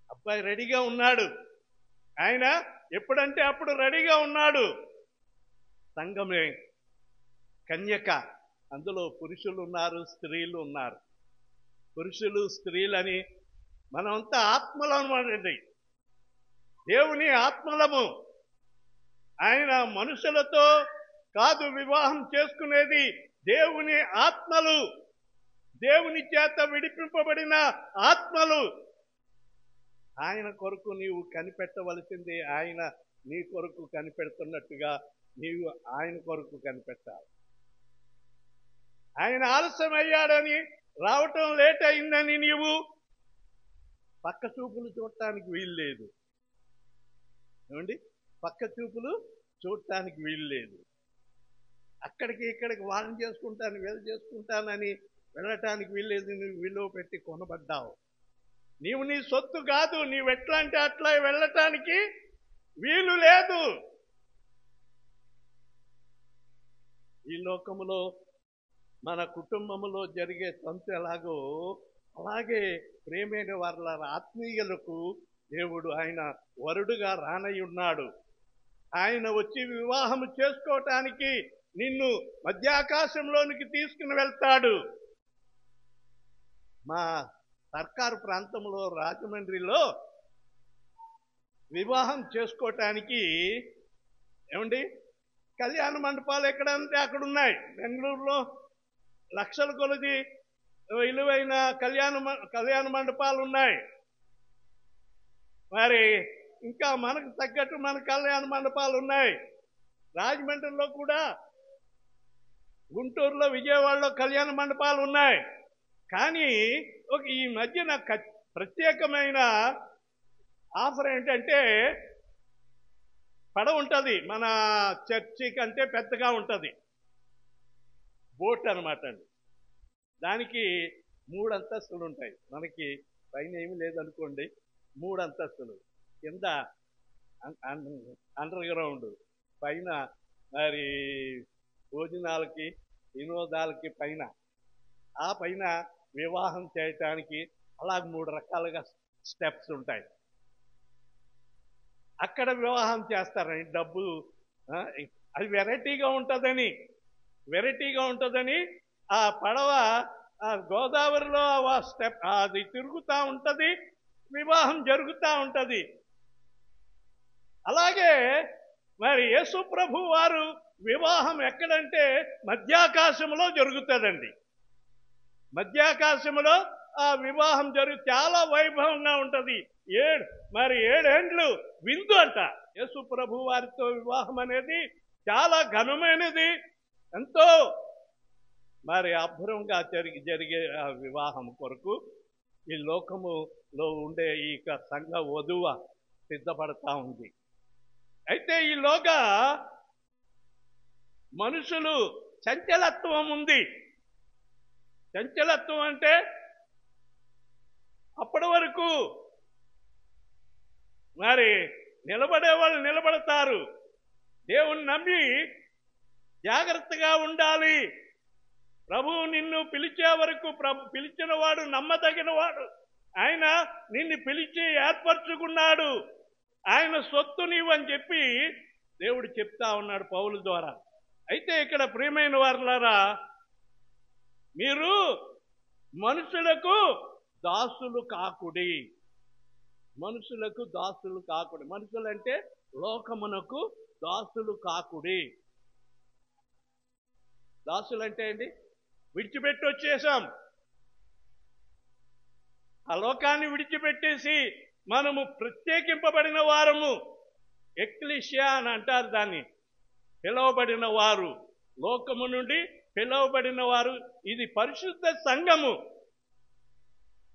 అబ్బాయి రెడీగా ఉన్నాడు, ఆయన ఎప్పుడంటే అప్పుడు రెడీగా ఉన్నాడు. సంఘమే కన్యక, అందులో పురుషులు ఉన్నారు, స్త్రీలు ఉన్నారు. పురుషులు స్త్రీలని మనమంతా ఆత్మలు అనమాట, దేవుని ఆత్మలము. ఆయన మనుషులతో కాదు వివాహం చేసుకునేది, దేవుని ఆత్మలు, దేవుని చేత విడిపింపబడిన ఆత్మలు. ఆయన కొరకు నీవు కనిపెట్టవలసింది, ఆయన నీ కొరకు కనిపెడుతున్నట్టుగా నీవు ఆయన కొరకు కనిపెట్టాలి. ఆయన ఆలస్యమయ్యాడని, రావటం లేట్ అయిందని నీవు పక్క చూపులు చూడటానికి వీల్లేదు. ఏమండి, పక్క చూపులు చూడటానికి వీల్లేదు. అక్కడికి ఇక్కడికి వాళ్ళని చేసుకుంటాను వీళ్ళు చేసుకుంటానని వెళ్ళటానికి వీల్లేదు. నువ్వు విలువ పెట్టి కొనబడ్డావు. నీవు నీ సొత్తు కాదు, నీవు ఎట్లా అంటే అట్లా వెళ్ళటానికి వీలు లేదు. ఈ లోకములో మన కుటుంబములో జరిగే తంతు ఎలాగో అలాగే ప్రేమైన వారి ఆత్మీయులకు దేవుడు ఆయన వరుడుగా రానయ్యున్నాడు. ఆయన వచ్చి వివాహం చేసుకోవటానికి నిన్ను మధ్యాకాశంలోనికి తీసుకుని వెళ్తాడు. మా సర్కారు ప్రాంతంలో రాజమండ్రిలో వివాహం చేసుకోవటానికి ఏమండి కళ్యాణ మండపాలు ఎక్కడంటే అక్కడ ఉన్నాయి. బెంగళూరులో లక్షల కొలది విలువైన కళ్యాణ మండపాలు ఉన్నాయి. మరి ఇంకా మనకు తగ్గట్టు మన కళ్యాణ మండపాలు ఉన్నాయి. రాజమండ్రిలో కూడా, గుంటూరులో, విజయవాడలో కళ్యాణ మండపాలు ఉన్నాయి. కానీ ఈ మధ్య నాకు ప్రత్యేకమైన ఆఫర్ ఏంటంటే, పడవ ఉంటుంది, మన చర్చి కంటే పెద్దగా ఉంటుంది, బోట్ అనమాట అండి. దానికి 3 అంతస్తులు ఉంటాయి. మనకి పైన ఏమీ లేదనుకోండి, 3 అంతస్తులు, కింద అండర్ గ్రౌండ్, పైన మరి భోజనాలకి వినోదాలకి పైన, ఆ పైన వివాహం చేయటానికి అలా 3 రకాలుగా స్టెప్స్ ఉంటాయి. అక్కడ వివాహం చేస్తారని డబ్బు, అది వెరైటీగా ఉంటుందని ఆ పడవ ఆ గోదావరిలో ఆ స్టెప్ అది తిరుగుతూ ఉంటుంది, వివాహం జరుగుతూ ఉంటుంది. అలాగే మరి యేసు ప్రభు వారు వివాహం ఎక్కడంటే మధ్యాకాశంలో జరుగుతుందండి. మధ్యాకాశంలో ఆ వివాహం చాలా వైభవంగా ఉంటుంది. ఏడేండ్లు విందు అంట. యేసు ప్రభు వారితో వివాహం అనేది చాలా ఘనమైనది, ఎంతో మరి అభ్రంగా జరిగే ఆ వివాహం కొరకు ఈ లోకములో ఉండే ఈ సంఘ వధువ సిద్ధపడతా ఉంది. అయితే ఈలోగా మనుషులు చంచలత్వం ఉంది. చంచలత్వం అంటే అప్పటి వరకు మరి నిలబడే వాళ్ళు నిలబడతారు. దేవుని నమ్మి జాగ్రత్తగా ఉండాలి. ప్రభువు నిన్ను పిలిచే వరకు పిలిచిన వాడు నమ్మదగిన వాడు. ఆయన నిన్ను పిలిచి ఏర్పరచుకున్నాడు. ఆయన సొత్తు నీవు అని చెప్పి దేవుడు చెప్తా ఉన్నాడు పౌలు ద్వారా. అయితే ఇక్కడ ప్రియమైన వారులారా, మీరు మనుషులకు దాసులు కాకుడి. మనుషులకు దాసులు కాకుడి. మనుషులంటే లోకమునకు దాసులు కాకుడి. దాసులంటే ఏంటి? విడిచిపెట్టి వచ్చేసాం. ఆ లోకాన్ని విడిచిపెట్టేసి మనము ప్రత్యేకింపబడిన వారము, ఎక్లీషియా అని అంటారు దాన్ని. పిలువబడిన వారు, లోకము నుండి పిలువబడిన వారు. ఇది పరిశుద్ధ సంఘము,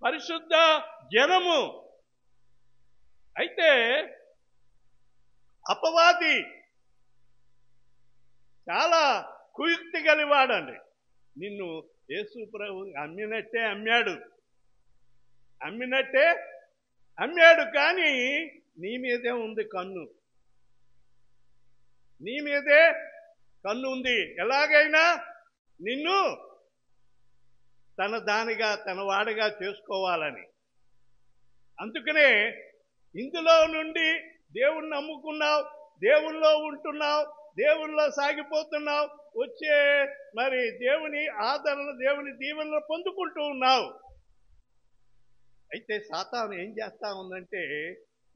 పరిశుద్ధ జనము. అయితే అపవాది చాలా కుయుక్తి కలివాడండి. నిన్ను యేసు ప్రభు అమ్మినట్టే అమ్మాడు, కానీ నీ మీదే ఉంది కన్ను. నీ మీదే కన్ను ఉంది. ఎలాగైనా నిన్ను తన దానిగా, తన వాడిగా చేసుకోవాలని. అందుకనే ఇందులో నుండి దేవుణ్ణి నమ్ముకున్నావు, దేవుల్లో ఉంటున్నావు, దేవుల్లో సాగిపోతున్నావు, వచ్చే మరి దేవుని ఆదరణ, దేవుని దీవెనలు పొందుకుంటూ ఉన్నావు. అయితే సాతాను ఏం చేస్తా ఉందంటే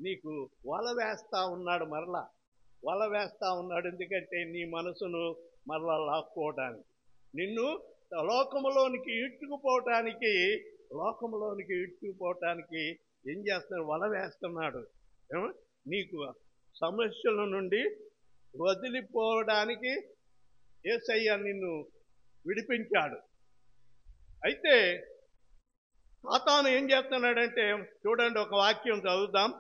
నీకు వల వేస్తా ఉన్నాడు. మరలా వల వేస్తా ఉన్నాడు. ఎందుకంటే నీ మనసును మరలా లాక్కోవడానికి, నిన్ను లోకములోనికి ఇట్టుకుపోవటానికి ఏం చేస్తున్నాడు? వల వేస్తున్నాడు. నీకు సమస్యల నుండి వదిలిపోవడానికి యేసయ్య నిన్ను విడిపించాడు. అయితే సాతాను ఏం చేస్తున్నాడంటే, చూడండి, ఒక వాక్యం చదువుదాం.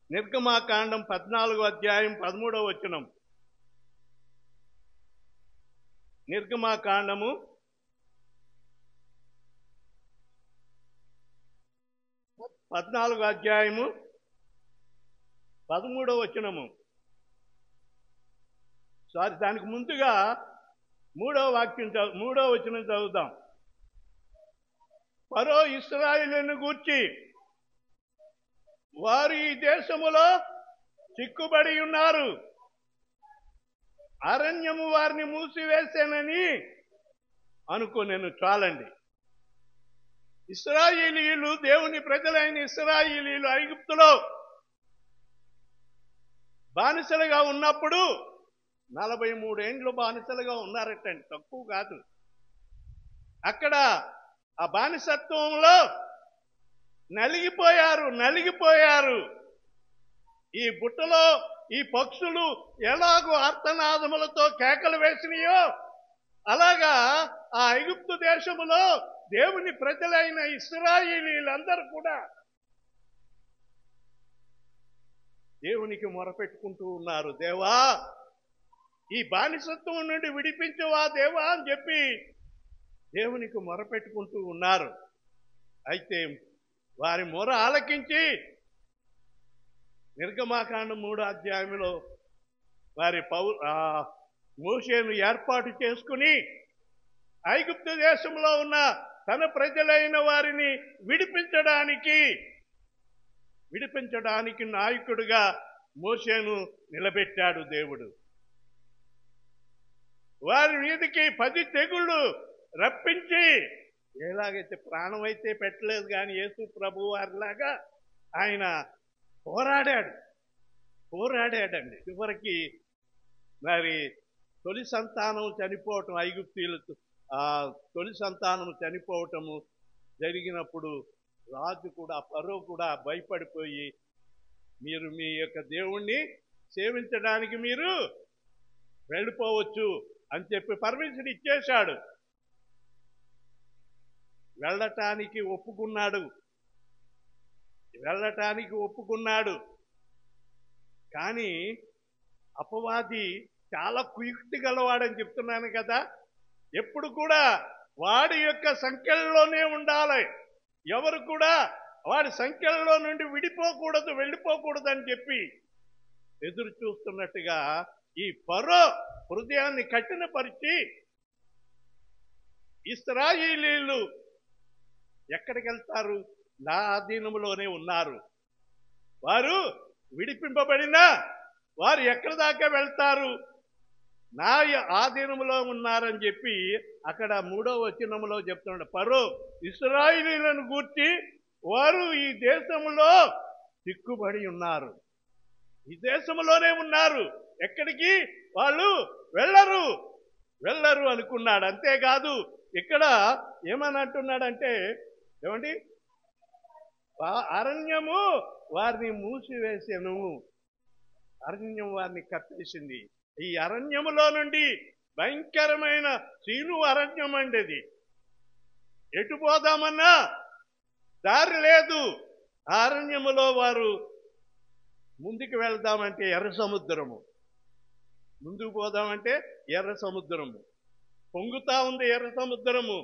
నిర్గమాకాండం 14వ అధ్యాయం 13వ వచనం. నిర్గమాకాండము 14వ అధ్యాయము 13వ వచనము. దానికి ముందుగా 3వ వచనం చదువుదాం. ఫరో ఇశ్రాయేలును గూర్చి, వారు ఈ దేశములో చిక్కుబడి ఉన్నారు, అరణ్యము వారిని మూసివేసేనని అనుకోనేను. చాలండి. ఇశ్రాయేలీయులు, దేవుని ప్రజలైన ఇశ్రాయేలీయులు ఐగుప్తులో బానిసలుగా ఉన్నప్పుడు 43 ఏండ్లు బానిసలుగా ఉన్నారటండి. తక్కువ కాదు. అక్కడ ఆ బానిసత్వంలో నలిగిపోయారు. ఈ బుట్టలో ఈ పక్షులు ఎలాగో ఆర్తనాదములతో కేకలు వేసినాయో అలాగా ఆ ఐగుప్తు దేశములో దేవుని ప్రజలైన ఇశ్రాయేలీయులందరూ కూడా దేవునికి మొరపెట్టుకుంటూ ఉన్నారు. దేవా, ఈ బానిసత్వం నుండి విడిపించవా దేవా అని చెప్పి దేవునికి మొరపెట్టుకుంటూ ఉన్నారు. అయితే వారి మొర ఆలకించి నిర్గమాకాండం 3వ అధ్యాయంలో వారి మోషేను ఏర్పాటు చేసుకుని ఐగుప్తు దేశంలో ఉన్న తన ప్రజలైన వారిని విడిపించడానికి నాయకుడిగా మోషేను నిలబెట్టాడు దేవుడు. వారి మీదకి 10 తెగుళ్ళు రప్పించి ఎలాగైతే ప్రాణం అయితే పెట్టలేదు కానీ యేసు ప్రభు వారిలాగా ఆయన పోరాడాడండి. చివరికి మరి తొలి సంతానం చనిపోవటం, ఐగుప్తీయులతో తొలి సంతానం చనిపోవటము జరిగినప్పుడు రాజు కూడా, ఫరో కూడా భయపడిపోయి మీరు మీ యొక్క దేవుణ్ణి సేవించడానికి మీరు వెళ్ళిపోవచ్చు అని చెప్పి పర్మిషన్ ఇచ్చేశాడు. వెళ్ళటానికి ఒప్పుకున్నాడు. కానీ అపవాది చాలా కుయుక్తి గలవాడని చెప్తున్నాను కదా. ఎప్పుడు కూడా వాడి యొక్క సంఖ్యల్లోనే ఉండాలి. ఎవరు కూడా వాడి సంఖ్యల్లో నుండి వెళ్ళిపోకూడదు అని చెప్పి ఎదురు చూస్తున్నట్టుగా ఈ ఫరో హృదయాన్ని కఠినపరిచి ఇశ్రాయేలీయులు ఎక్కడికి వెళ్తారు? నా ఆధీనంలోనే ఉన్నారు. వారు విడిపింపబడినా వారు ఎక్కడి దాకా వెళ్తారు? నా ఆధీనంలో ఉన్నారని చెప్పి అక్కడ 3వ వచనంలో చెప్తున్నాడు. ఫరో ఇశ్రాయేలీయులను గూర్చి వారు ఈ దేశంలో చిక్కుబడి ఉన్నారు, ఈ దేశంలోనే ఉన్నారు, ఎక్కడికి వాళ్ళు వెళ్ళరు అనుకున్నాడు. అంతేకాదు ఇక్కడ ఏమని అంటున్నాడంటే, ఏమండి, అరణ్యము వారిని మూసివేసెను, అరణ్యం వారిని కప్పేసింది. ఈ అరణ్యములో నుండి భయంకరమైన సీను అరణ్యం అండి అది. ఎటు పోదామన్నా దారి లేదు. ఆ అరణ్యములో వారు ముందుకు వెళ్దామంటే ఎర్ర సముద్రము, ముందుకు పోదామంటే ఎర్ర సముద్రము, పొంగుతా ఉంది ఎర్ర సముద్రము.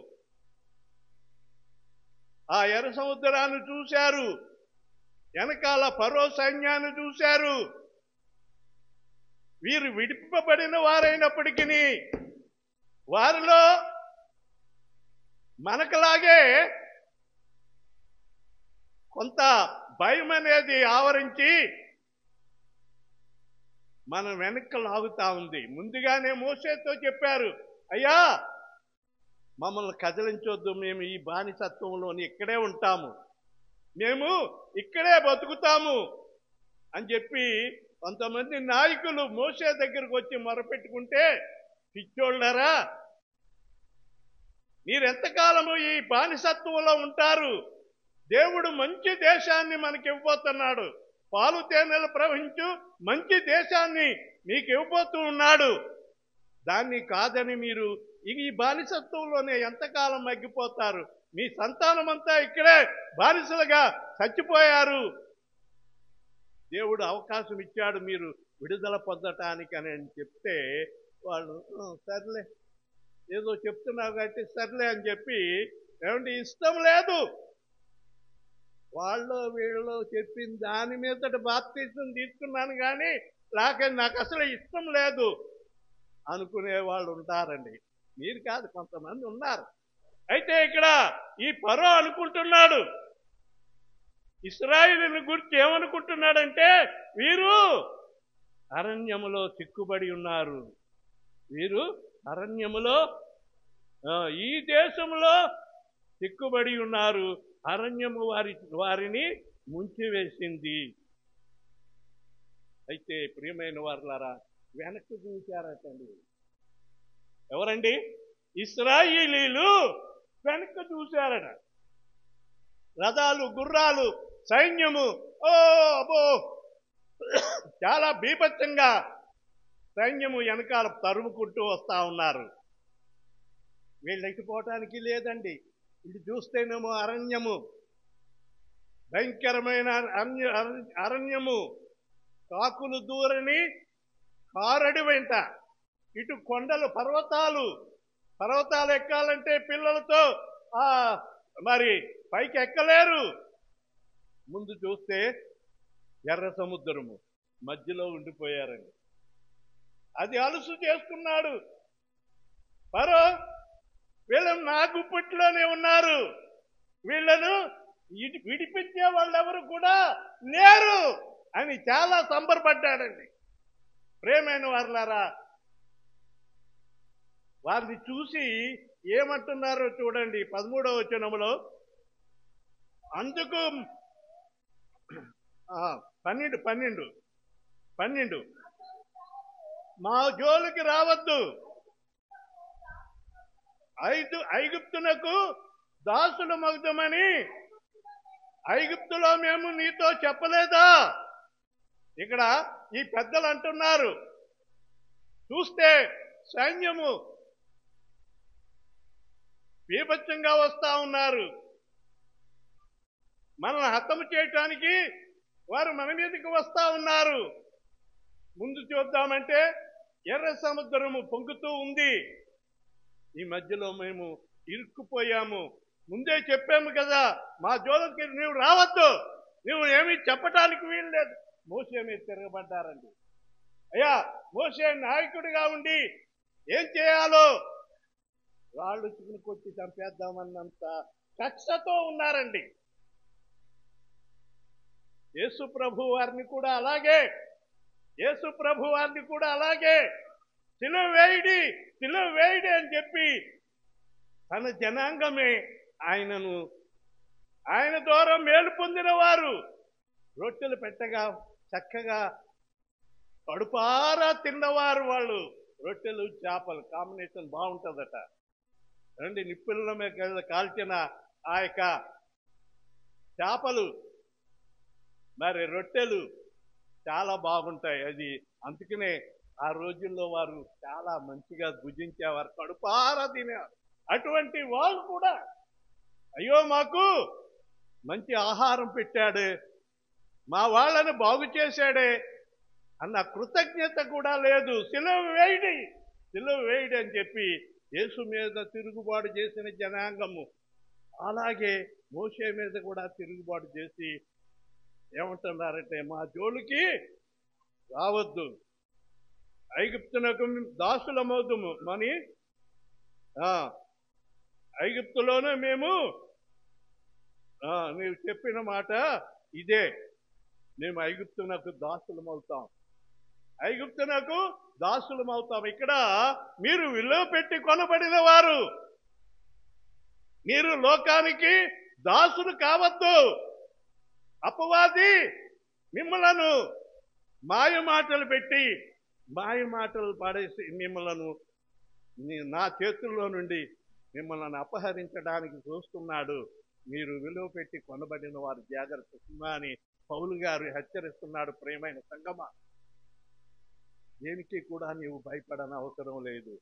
ఆ ఎర్ర సముద్రాన్ని చూశారు, వెనకాల ఫరో సైన్యాన్ని చూశారు. వీరు విడిపబడిన వారైనప్పటికీ వారిలో మనకులాగే కొంత భయం అనేది ఆవరించి మనం వెనక్కి లాగుతా ఉంది. ముందుగానే మోషేతో చెప్పారు, అయ్యా మమ్మల్ని కదిలించొద్దు, మేము ఈ బానిసత్వంలోని ఇక్కడే ఉంటాము, మేము ఇక్కడే బతుకుతాము అని చెప్పి కొంతమంది నాయకులు మోషే దగ్గరకు వచ్చి మొరపెట్టుకుంటే, పిచ్చోళ్ళారా, మీరెంతకాలము ఈ బానిసత్వంలో ఉంటారు? దేవుడు మంచి దేశాన్ని మనకి ఇవ్వబోతున్నాడు, పాలు తేనెలు ప్రవహించు మంచి దేశాన్ని మీకు ఇవ్వబోతూ ఉన్నాడు. దాన్ని కాదని మీరు ఈ బానిసత్వంలోనే ఎంతకాలం మగ్గిపోతారు? మీ సంతానమంతా ఇక్కడే బానిసలుగా చచ్చిపోయారు. దేవుడు అవకాశం ఇచ్చాడు మీరు విడుదల పొందటానికి అని చెప్తే వాళ్ళు సర్లే, ఏదో చెప్తున్నావు కాబట్టి సర్లే అని చెప్పి, ఏమంటే ఇష్టం లేదు, వాళ్ళు వీళ్ళు చెప్పిన దాని మీద బాప్తిసం తీసుకున్నాను కానీ నాకు అసలు ఇష్టం లేదు అనుకునే వాళ్ళు ఉంటారండి. మీరు కాదు, కొంతమంది ఉన్నారు. అయితే ఇక్కడ ఈ ఫరో అనుకుంటున్నాడు, ఇశ్రాయేలుని గురించి ఏమనుకుంటున్నాడంటే, వీరు అరణ్యములో చిక్కుబడి ఉన్నారు, వీరు అరణ్యములో ఈ దేశంలో చిక్కుబడి ఉన్నారు, అరణ్యము వారిని ముంచివేసింది. అయితే ప్రియమైన వారులారా, వెనక్కి చూశారటండి. ఎవరండి? ఇశ్రాయేలీయులు వెనక్కి చూశారట. రథాలు, గుర్రాలు, సైన్యము అబ్బో చాలా బీభత్సంగా సైన్యము వెనకాల తరుముకుంటూ వస్తా ఉన్నారు. వీళ్ళు ఎక్కిపోవటానికి లేదండి. ఇది చూస్తేనేమో అరణ్యము, భయంకరమైన అరణ్యము, కాకులు దూరని కారడి వెంట, ఇటు కొండలు, పర్వతాలు ఎక్కాలంటే పిల్లలతో మరి పైకి ఎక్కలేరు. ముందు చూస్తే ఎర్ర సముద్రము, మధ్యలో ఉండిపోయారండి. అది అలుసు చేసుకున్నాడు ఫరో. వీళ్ళు నా గుప్పట్లోనే ఉన్నారు, వీళ్ళను విడిపించే వాళ్ళెవరు కూడా లేరు అని చాలా సంబరపడ్డాడండి. ప్రేమైన వారులారా, వారిని చూసి ఏమంటున్నారో చూడండి 13వ వచనములో. అందుకు 12 మా జోలికి రావద్దు, ఐగుప్తునకు దాసులు మగుదమని ఐగుప్తులో మేము నీతో చెప్పలేదా? ఇక్కడ ఈ పెద్దలు అంటున్నారు, చూస్తే సైన్యము బీభత్సంగా వస్తా ఉన్నారు, మనల్ని హతము చేయటానికి వారు మన మీదకి వస్తా ఉన్నారు. ముందు చూద్దామంటే ఎర్ర సముద్రము పొంగుతూ ఉంది, ఈ మధ్యలో మేము ఇరుక్కుపోయాము. ముందే చెప్పాము కదా, మా జోలికి నువ్వు రావద్దు, నువ్వు ఏమీ చెప్పటానికి వీలు లేదు. మోషే మీద తిరగబడ్డారండి. అయ్యా, మోషే నాయకుడిగా ఉండి ఏం చేయాలో రాళ్ళు చిగురుకొచ్చి చంపేద్దామన్నంత కక్షతో ఉన్నారండి. యేసు ప్రభు వారిని కూడా అలాగే సిలువ వేయడి అని చెప్పి తన జనాంగమే ఆయన ద్వారా మేలు పొందిన వారు రొట్టెలు పెట్టగా చక్కగా కడుపారా తిన్నవారు వాళ్ళు. రొట్టెలు చేపలు కాంబినేషన్ బాగుంటుందట. రండి, నిప్పుల మీద కాల్చిన ఆ యొక్క చేపలు మరి రొట్టెలు చాలా బాగుంటాయి. అది అందుకనే ఆ రోజుల్లో వారు చాలా మంచిగా భుజించేవారు, కడుపారా తినేవారు. అటువంటి వాళ్ళు కూడా అయ్యో మాకు మంచి ఆహారం పెట్టాడు, మా వాళ్ళని బాగు చేశాడే అన్న కృతజ్ఞత కూడా లేదు. సిలువ వేయడి అని చెప్పి యేసు మీద తిరుగుబాటు చేసిన జనాంగము అలాగే మోషే మీద కూడా తిరుగుబాటు చేసి ఏమంటున్నారంటే మా జోలికి రావద్దు, ఐగుప్తునకు దాసులమవుదుము అని ఐగుప్తులోనే మేము నీవు చెప్పిన మాట ఇదే, మేము ఐగుప్తునకు దాసులమవుతాం. ఇక్కడ మీరు విలువ పెట్టి కొనబడిన వారు, మీరు లోకానికి దాసులు కావద్దు. అపవాది మిమ్మలను మాయ మాటలు పాడేసి మిమ్మలను నా చేతుల్లో నుండి మిమ్మల్ని అపహరించడానికి చూస్తున్నాడు. మీరు విలువ పెట్టి కొనబడిన వారు జాగ్రత్త అని పౌలు గారు హెచ్చరిస్తున్నాడు. ప్రియమైన సంగమా, దేనికి కూడా నీవు భయపడని అవసరం లేదు,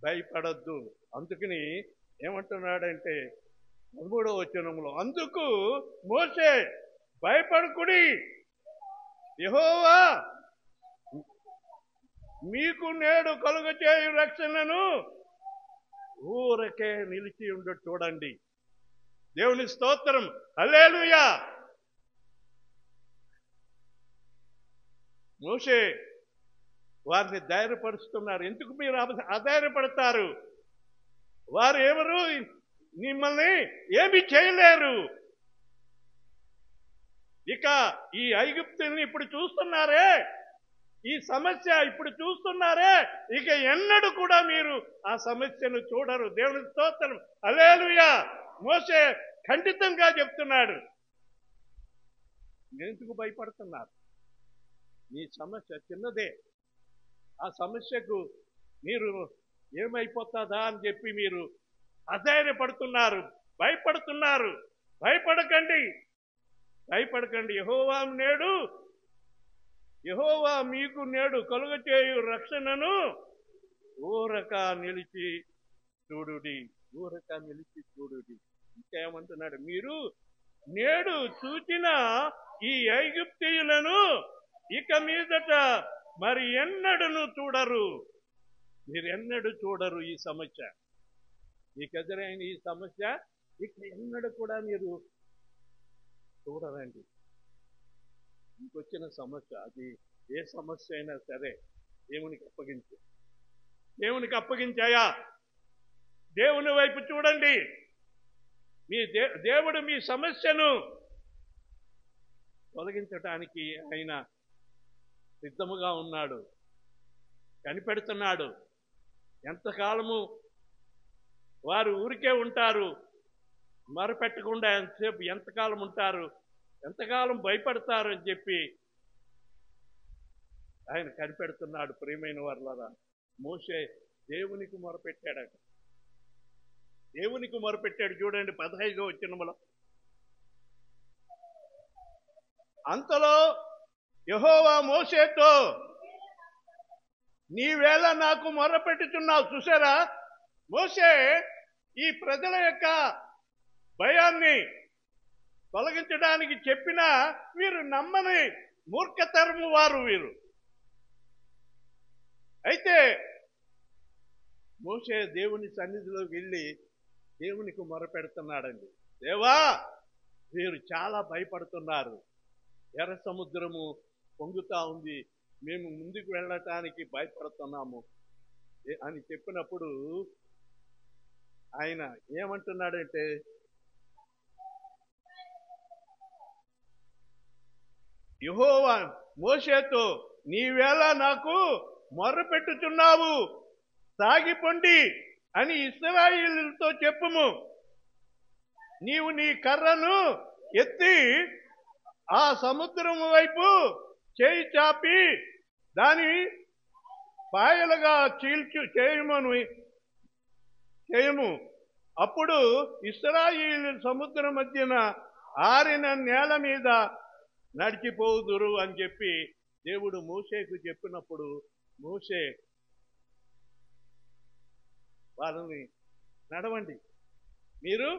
భయపడద్దు. అందుకని ఏమంటున్నాడంటే 13వ వచనంలో, అందుకు మోషే భయపడకుడి, యెహోవా మీకు నేడు కలుగచేయు రక్షణను ఊరకే నిలిచి ఉండ చూడండి. దేవుని స్తోత్రం, హల్లెలూయా. మోషే వారిని ధైర్యపరుస్తున్నారు. ఎందుకు మీరు అధైర్యపడతారు? వారు ఎవరు? మిమ్మల్ని ఏమి చేయలేరు. ఇక ఈ ఐగుప్తుని ఇప్పుడు చూస్తున్నారే, ఈ సమస్య ఇప్పుడు చూస్తున్నారే, ఇక ఎన్నడూ కూడా మీరు ఆ సమస్యను చూడరు. దేవుని స్తోత్రం, హల్లెలూయా. మోషే ఖండితంగా చెప్తున్నాడు. ఎందుకు భయపడుతున్నారు? మీ సమస్య చిన్నదే, ఆ సమస్యకు మీరు ఏమైపోతుందా అని చెప్పి మీరు అధైర్యపడుతున్నారు, భయపడుతున్నారు. భయపడకండి. యెహోవా మీకు నేడు కలుగచేయు రక్షణను ఊరక నిలిచి చూడుడి. ఇంకేమంటున్నాడు? మీరు నేడు చూచిన ఈ ఐగుప్తీయులను ఇక మీదట మరి ఎన్నడూ చూడరు. మీరు ఎన్నడూ చూడరు ఈ సమస్య, మీకు ఎదురైన ఈ సమస్య ఇక ఎన్నడూ కూడా మీరు చూడరండి. ఇంకొచ్చిన సమస్య, అది ఏ సమస్య అయినా సరే దేవునికి అప్పగించాయా? దేవుని వైపు చూడండి. మీ దేవుడు మీ సమస్యను తొలగించడానికి ఆయన సిద్ధముగా ఉన్నాడు, కనిపెడుతున్నాడు. ఎంతకాలము వారు ఊరికే ఉంటారు, మొరపెట్టకుండా ఎంతకాలం ఉంటారు, ఎంతకాలం భయపడతారు అని చెప్పి ఆయన కనిపెడుతున్నాడు. ప్రియమైన వారులారా, మోషే దేవునికి మొరపెట్టాడు. దేవునికి మొరపెట్టాడు. చూడండి 15వ వచనములో, అంతలో యెహోవా మోషేతో, నీవేళ నాకు మొరపెట్టుచున్నావు. చూసారా, మోషే ఈ ప్రజల యొక్క భయాన్ని తొలగించడానికి చెప్పినా వీరు నమ్మని మూర్ఖతరము వారు వీరు. అయితే మోషే దేవుని సన్నిధిలోకి వెళ్ళి దేవునికి మొరపెడుతున్నాడండి. దేవా, వీరు చాలా భయపడుతున్నారు, ఎర్ర సముద్రము పొంగుతా ఉంది, మేము ముందుకు వెళ్ళటానికి భయపడుతున్నాము అని చెప్పినప్పుడు ఆయన ఏమంటున్నాడంటే, యెహోవా మోషేతో, నీవేళ నాకు మొర్రపెట్టుచున్నావు, సాగిపొండి అని ఇశ్రాయేలుతో చెప్పుము. నీవు నీ కర్రను ఎత్తి ఆ సముద్రము వైపు చేయి చాపి దాని పాయలుగా చేయము. అప్పుడు ఇశ్రాయేలు సముద్రం మధ్యన ఆరిన నేల మీద నడిచిపోదురు అని చెప్పి దేవుడు మోషేకు చెప్పినప్పుడు మోషే వాళ్ళని నడవండి, మీరు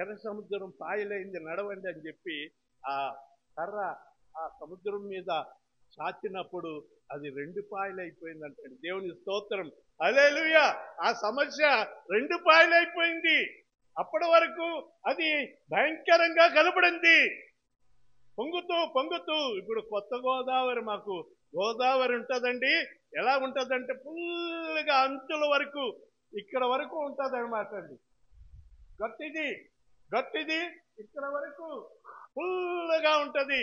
ఎర్ర సముద్రం పాయలైంది, నడవండి అని చెప్పి ఆ కర్ర ఆ సముద్రం మీద చాచినప్పుడు అది 2 పాయలైపోయిందంటే దేవుని స్తోత్రం, హల్లెలూయా. ఆ సమస్య 2 పాయలైపోయింది. అప్పటి వరకు అది భయంకరంగా కనబడింది, పొంగుతూ పొంగుతూ. ఇప్పుడు కొత్త గోదావరి, మాకు గోదావరి ఉంటుందండి, ఎలా ఉంటుందంటే ఫుల్గా అంచుల వరకు ఇక్కడ వరకు ఉంటుంది అనమాట అండి. గట్టిది ఇక్కడ వరకు ఫుల్గా ఉంటుంది.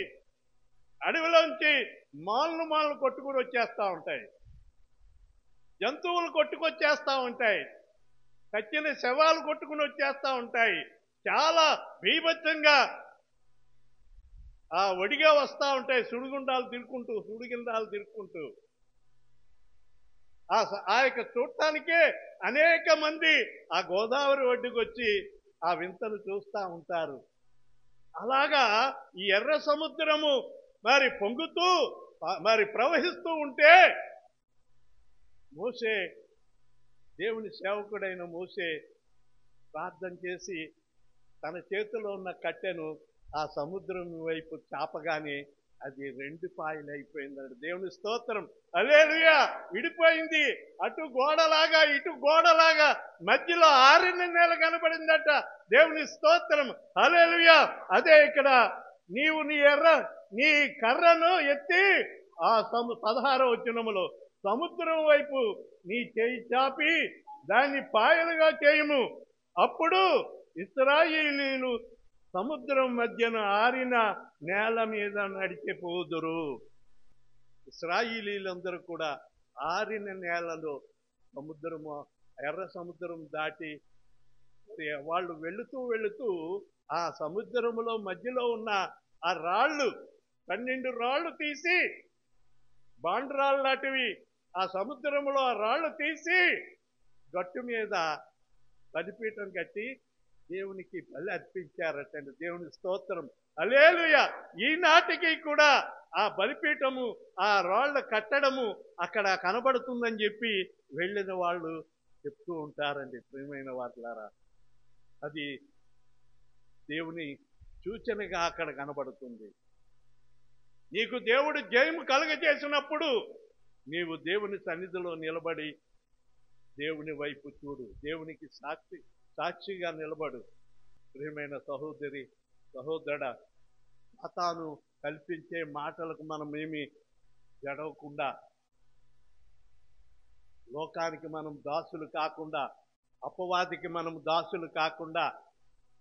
అడవిలోంచి మాలను కొట్టుకుని వచ్చేస్తూ ఉంటాయి, జంతువులు కొట్టుకొచ్చేస్తూ ఉంటాయి, చచ్చిన శవాలు కొట్టుకుని వచ్చేస్తూ ఉంటాయి. చాలా బీభత్సంగా ఆ ఒడిగా వస్తూ ఉంటాయి, సుడిగుండాలు తిరుక్కుంటూ. ఆ యొక్క చూడటానికే అనేక మంది ఆ గోదావరి ఒడ్డుకు వచ్చి ఆ వింతను చూస్తూ ఉంటారు. అలాగా ఈ ఎర్ర సముద్రము మరి పొంగుతూ మరి ప్రవహిస్తూ ఉంటే మోషే, దేవుని సేవకుడైన మోషే ప్రార్థన చేసి తన చేతిలో ఉన్న కట్టెను ఆ సముద్రం వైపు చాపగానే అది 2 పాయలైపోయిందండి. దేవుని స్తోత్రం, హల్లెలూయా. విడిపోయింది, అటు గోడలాగా ఇటు గోడలాగా, మధ్యలో ఆరిన నేల కనబడిందట. దేవుని స్తోత్రం, హల్లెలూయా. అదే ఇక్కడ నీవు నీ కర్రను ఎత్తి ఆ 16వ వచనములో సముద్రం వైపు నీ చేయి చాపి దాన్ని పాయలుగా చేయము. అప్పుడు ఇశ్రాయేలీయులు సముద్రం మధ్యన ఆరిన నేల మీద నడిచిపోదురు. ఇశ్రాయేలీయులందరూ కూడా ఆరిన నేలలో ఎర్ర సముద్రం దాటి వాళ్ళు వెళుతూ ఆ సముద్రములో మధ్యలో ఉన్న ఆ రాళ్ళు 12 రాళ్ళు తీసి, బాండ్రాళ్ళు లాంటివి, ఆ సముద్రంలో ఆ రాళ్ళు తీసి గట్టు మీద బలిపీఠం కట్టి దేవునికి బలి అర్పించారటండి. దేవుని స్తోత్రం, హల్లెలూయా. ఈనాటికి కూడా ఆ బలిపీఠము, ఆ రాళ్ళ కట్టడము అక్కడ కనబడుతుందని చెప్పి వెళ్ళిన వాళ్ళు చెప్తూ ఉంటారండి. ప్రియమైన వారులారా, అది దేవుని సూచనగా అక్కడ కనబడుతుంది. నీకు దేవుడు జయము కలుగజేసినప్పుడు నీవు దేవుని సన్నిధిలో నిలబడి దేవుని వైపు చూడు, దేవునికి సాక్షిగా నిలబడు. ప్రియమైన సహోదరి, సహోదరుడా, సాతాను కల్పించే మాటలకు మనం ఏమి జడవకుండా, లోకానికి మనం దాసులు కాకుండా, అపవాదికి మనం దాసులు కాకుండా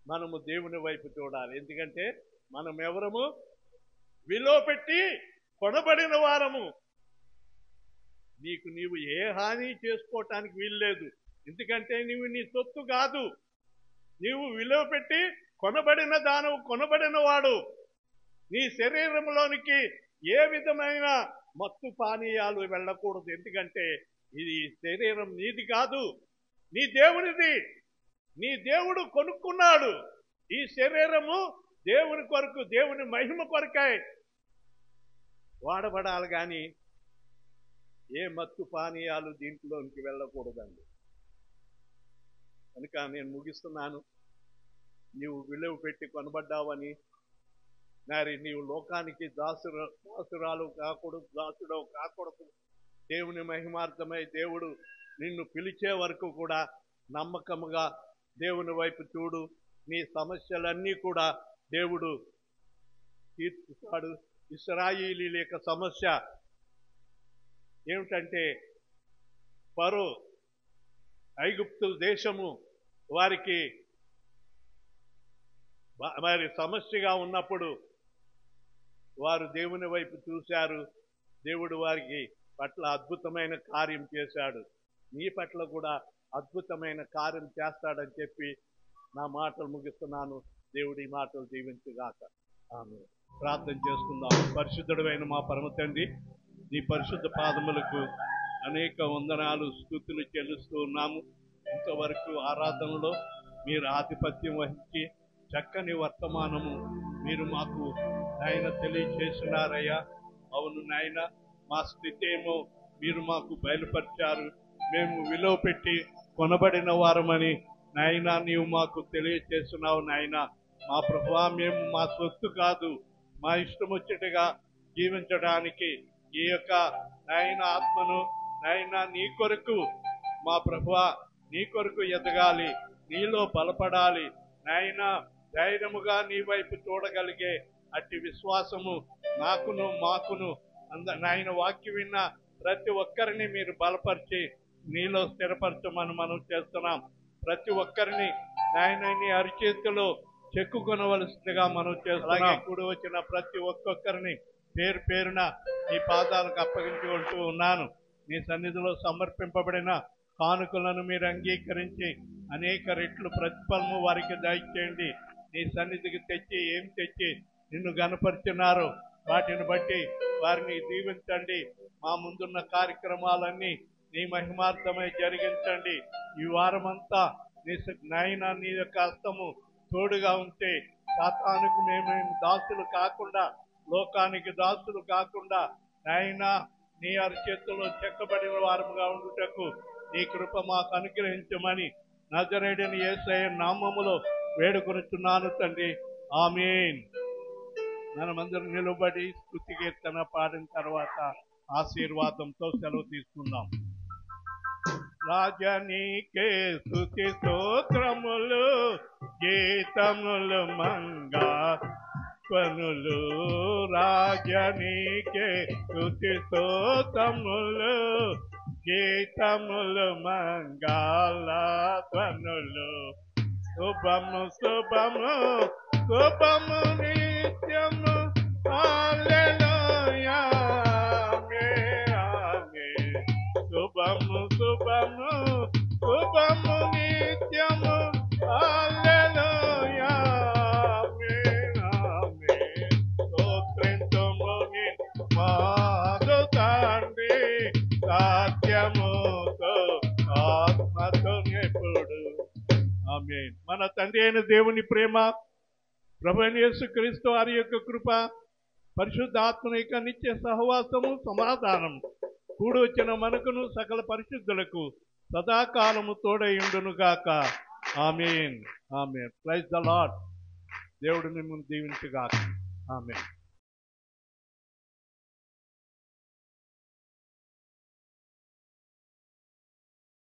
మనము దేవుని వైపు చూడాలి. ఎందుకంటే మనం ఎవరము? విలువ పెట్టి కొనబడిన వారము. నీవు ఏ హాని చేసుకోవటానికి వీల్లేదు. ఎందుకంటే నీవు నీ సొత్తు కాదు, నీవు విలువ పెట్టి కొనబడిన దానవు, కొనబడిన వాడు. నీ శరీరంలోనికి ఏ విధమైన మత్తు పానీయాలు వెళ్ళకూడదు. ఎందుకంటే ఇది శరీరం నీది కాదు, నీ దేవునిది. నీ దేవుడు కొనుక్కున్నాడు ఈ శరీరము. దేవుని కొరకు, దేవుని మహిమ కొరకై వాడబడాలి, కానీ ఏ మత్తు పానీయాలు దీంట్లోనికి వెళ్ళకూడదండి. కనుక నేను ముగిస్తున్నాను. నీవు విలువ పెట్టి కొనబడ్డావని, మరి నీవు లోకానికి దాసురాలు కాకూడదు, దాసుడవు కాకూడదు. దేవుని మహిమార్థమై దేవుడు నిన్ను పిలిచే వరకు కూడా నమ్మకముగా దేవుని వైపు చూడు. నీ సమస్యలన్నీ కూడా దేవుడు తీర్చుతాడు. ఇశ్రాయేలీయుల యొక్క సమస్య ఏమిటంటే, ఫరో ఐగుప్తు దేశము వారికి మరి సమస్యగా ఉన్నప్పుడు వారు దేవుని వైపు చూశారు. దేవుడు వారికి పట్ల అద్భుతమైన కార్యం చేశాడు. నీ పట్ల కూడా అద్భుతమైన కార్యం చేస్తాడని చెప్పి నా మాటలు ముగిస్తున్నాను. దేవుడి మాటలు దీవించుగాక. ఆమేన్. ప్రార్థన చేసుకుందాం. పరిశుద్ధుడైన మా పరమ తండ్రి, నీ పరిశుద్ధ పాదములకు అనేక వందనాలు, స్తుతులు చెల్లిస్తూ ఉన్నాము. ఇంతవరకు ఆరాధనలో మీరు ఆధిపత్యం వహించి చక్కని వర్తమానము మీరు మాకు నాయన తెలియచేసినారయ్యా. అవును నాయన, మా స్థితి ఏమో మీరు మాకు బయలుపరిచారు. మేము విలువ పెట్టి కొనబడిన వారమని నాయన నీవు మాకు తెలియచేస్తున్నావు. నాయన మా ప్రభువా, మేము మా సొత్తు కాదు, మా ఇష్టం వచ్చేట్టుగా జీవించడానికి ఈ యొక్క నాయన ఆత్మను నాయన నీ కొరకు మా ప్రభువా, నీ కొరకు ఎదగాలి, నీలో బలపడాలి నాయన. ధైర్యముగా నీ వైపు చూడగలిగే అట్టి విశ్వాసము నాకును మాకును నాయన వాక్యం విన్న ప్రతి ఒక్కరిని మీరు బలపరిచి నీలో స్థిరపరచమని మనం చేస్తున్నాం. ప్రతి ఒక్కరిని నాయన నీ అరిచేతిలో చెక్కుకొనవలసిందిగా మనం చేస్తున్నాం. కూడి వచ్చిన ప్రతి ఒక్కొక్కరిని పేరు పేరున నీ పాదాలకు అప్పగించుకుంటూ ఉన్నాను. నీ సన్నిధిలో సమర్పింపబడిన కానుకలను మీరు అంగీకరించి అనేక రెట్లు ప్రతిఫలము వారికి దయచేయండి. నీ సన్నిధికి తెచ్చి ఏం తెచ్చి నిన్ను గనపరిచినారో వాటిని బట్టి వారిని దీవించండి. మా ముందున్న కార్యక్రమాలన్నీ నీ మహిమార్థమై జరిగించండి. ఈ వారమంతా నీ నాయన నీ యొక్క హస్తము తోడుగా ఉంటే సాతానుకు మేము దాసులు కాకుండా, లోకానికి దాసులు కాకుండా నాయన నీ అరిచేతుల్లో చెక్కబడిన వారముగా ఉండుటకు నీ కృప మాకు అనుగ్రహించమని నజరేయుడైన యేసయ్య నామములో వేడుకొనుచున్నాను తండ్రి. ఆమేన్. మనమందరం నిలబడి స్తుతి కీర్తన పాడిన తర్వాత ఆశీర్వాదంతో సెలవు తీసుకుందాం. రాజనీకే స్తుతి స్తోత్రములు, గీతములు మంగా పనులు. రాజనీకే స్తుతి స్తోత్రములు, గీతములు మంగళ ధ్వనులు. శుభము శుభము శుభము నిత్యము. హల్లెలూయా ఆమేన్ ఆమేన్. శుభము శుభము శుభము నిత్యము. హల్లెలూయా ఆమేన్ ఆమేన్. స్తోత్రించుము మాకు తండ్రి, సత్యముతో ఆత్మతో ఎప్పుడు. ఆమేన్. మన తండ్రి అయిన దేవుని ప్రేమ, ప్రభువైన యేసుక్రీస్తు వారి యొక్క కృప, పరిశుద్ధాత్మ యొక్క నిత్య సహవాసము, సమాధానం కూడి వచ్చిన మనకును సకల పరిశుద్ధులకు సదాకాలము తోడయుండును గాక. Amen amen. Praise the Lord. దేవుడు మిమ్మల్ని దీవించుగాక. ఆమేన్.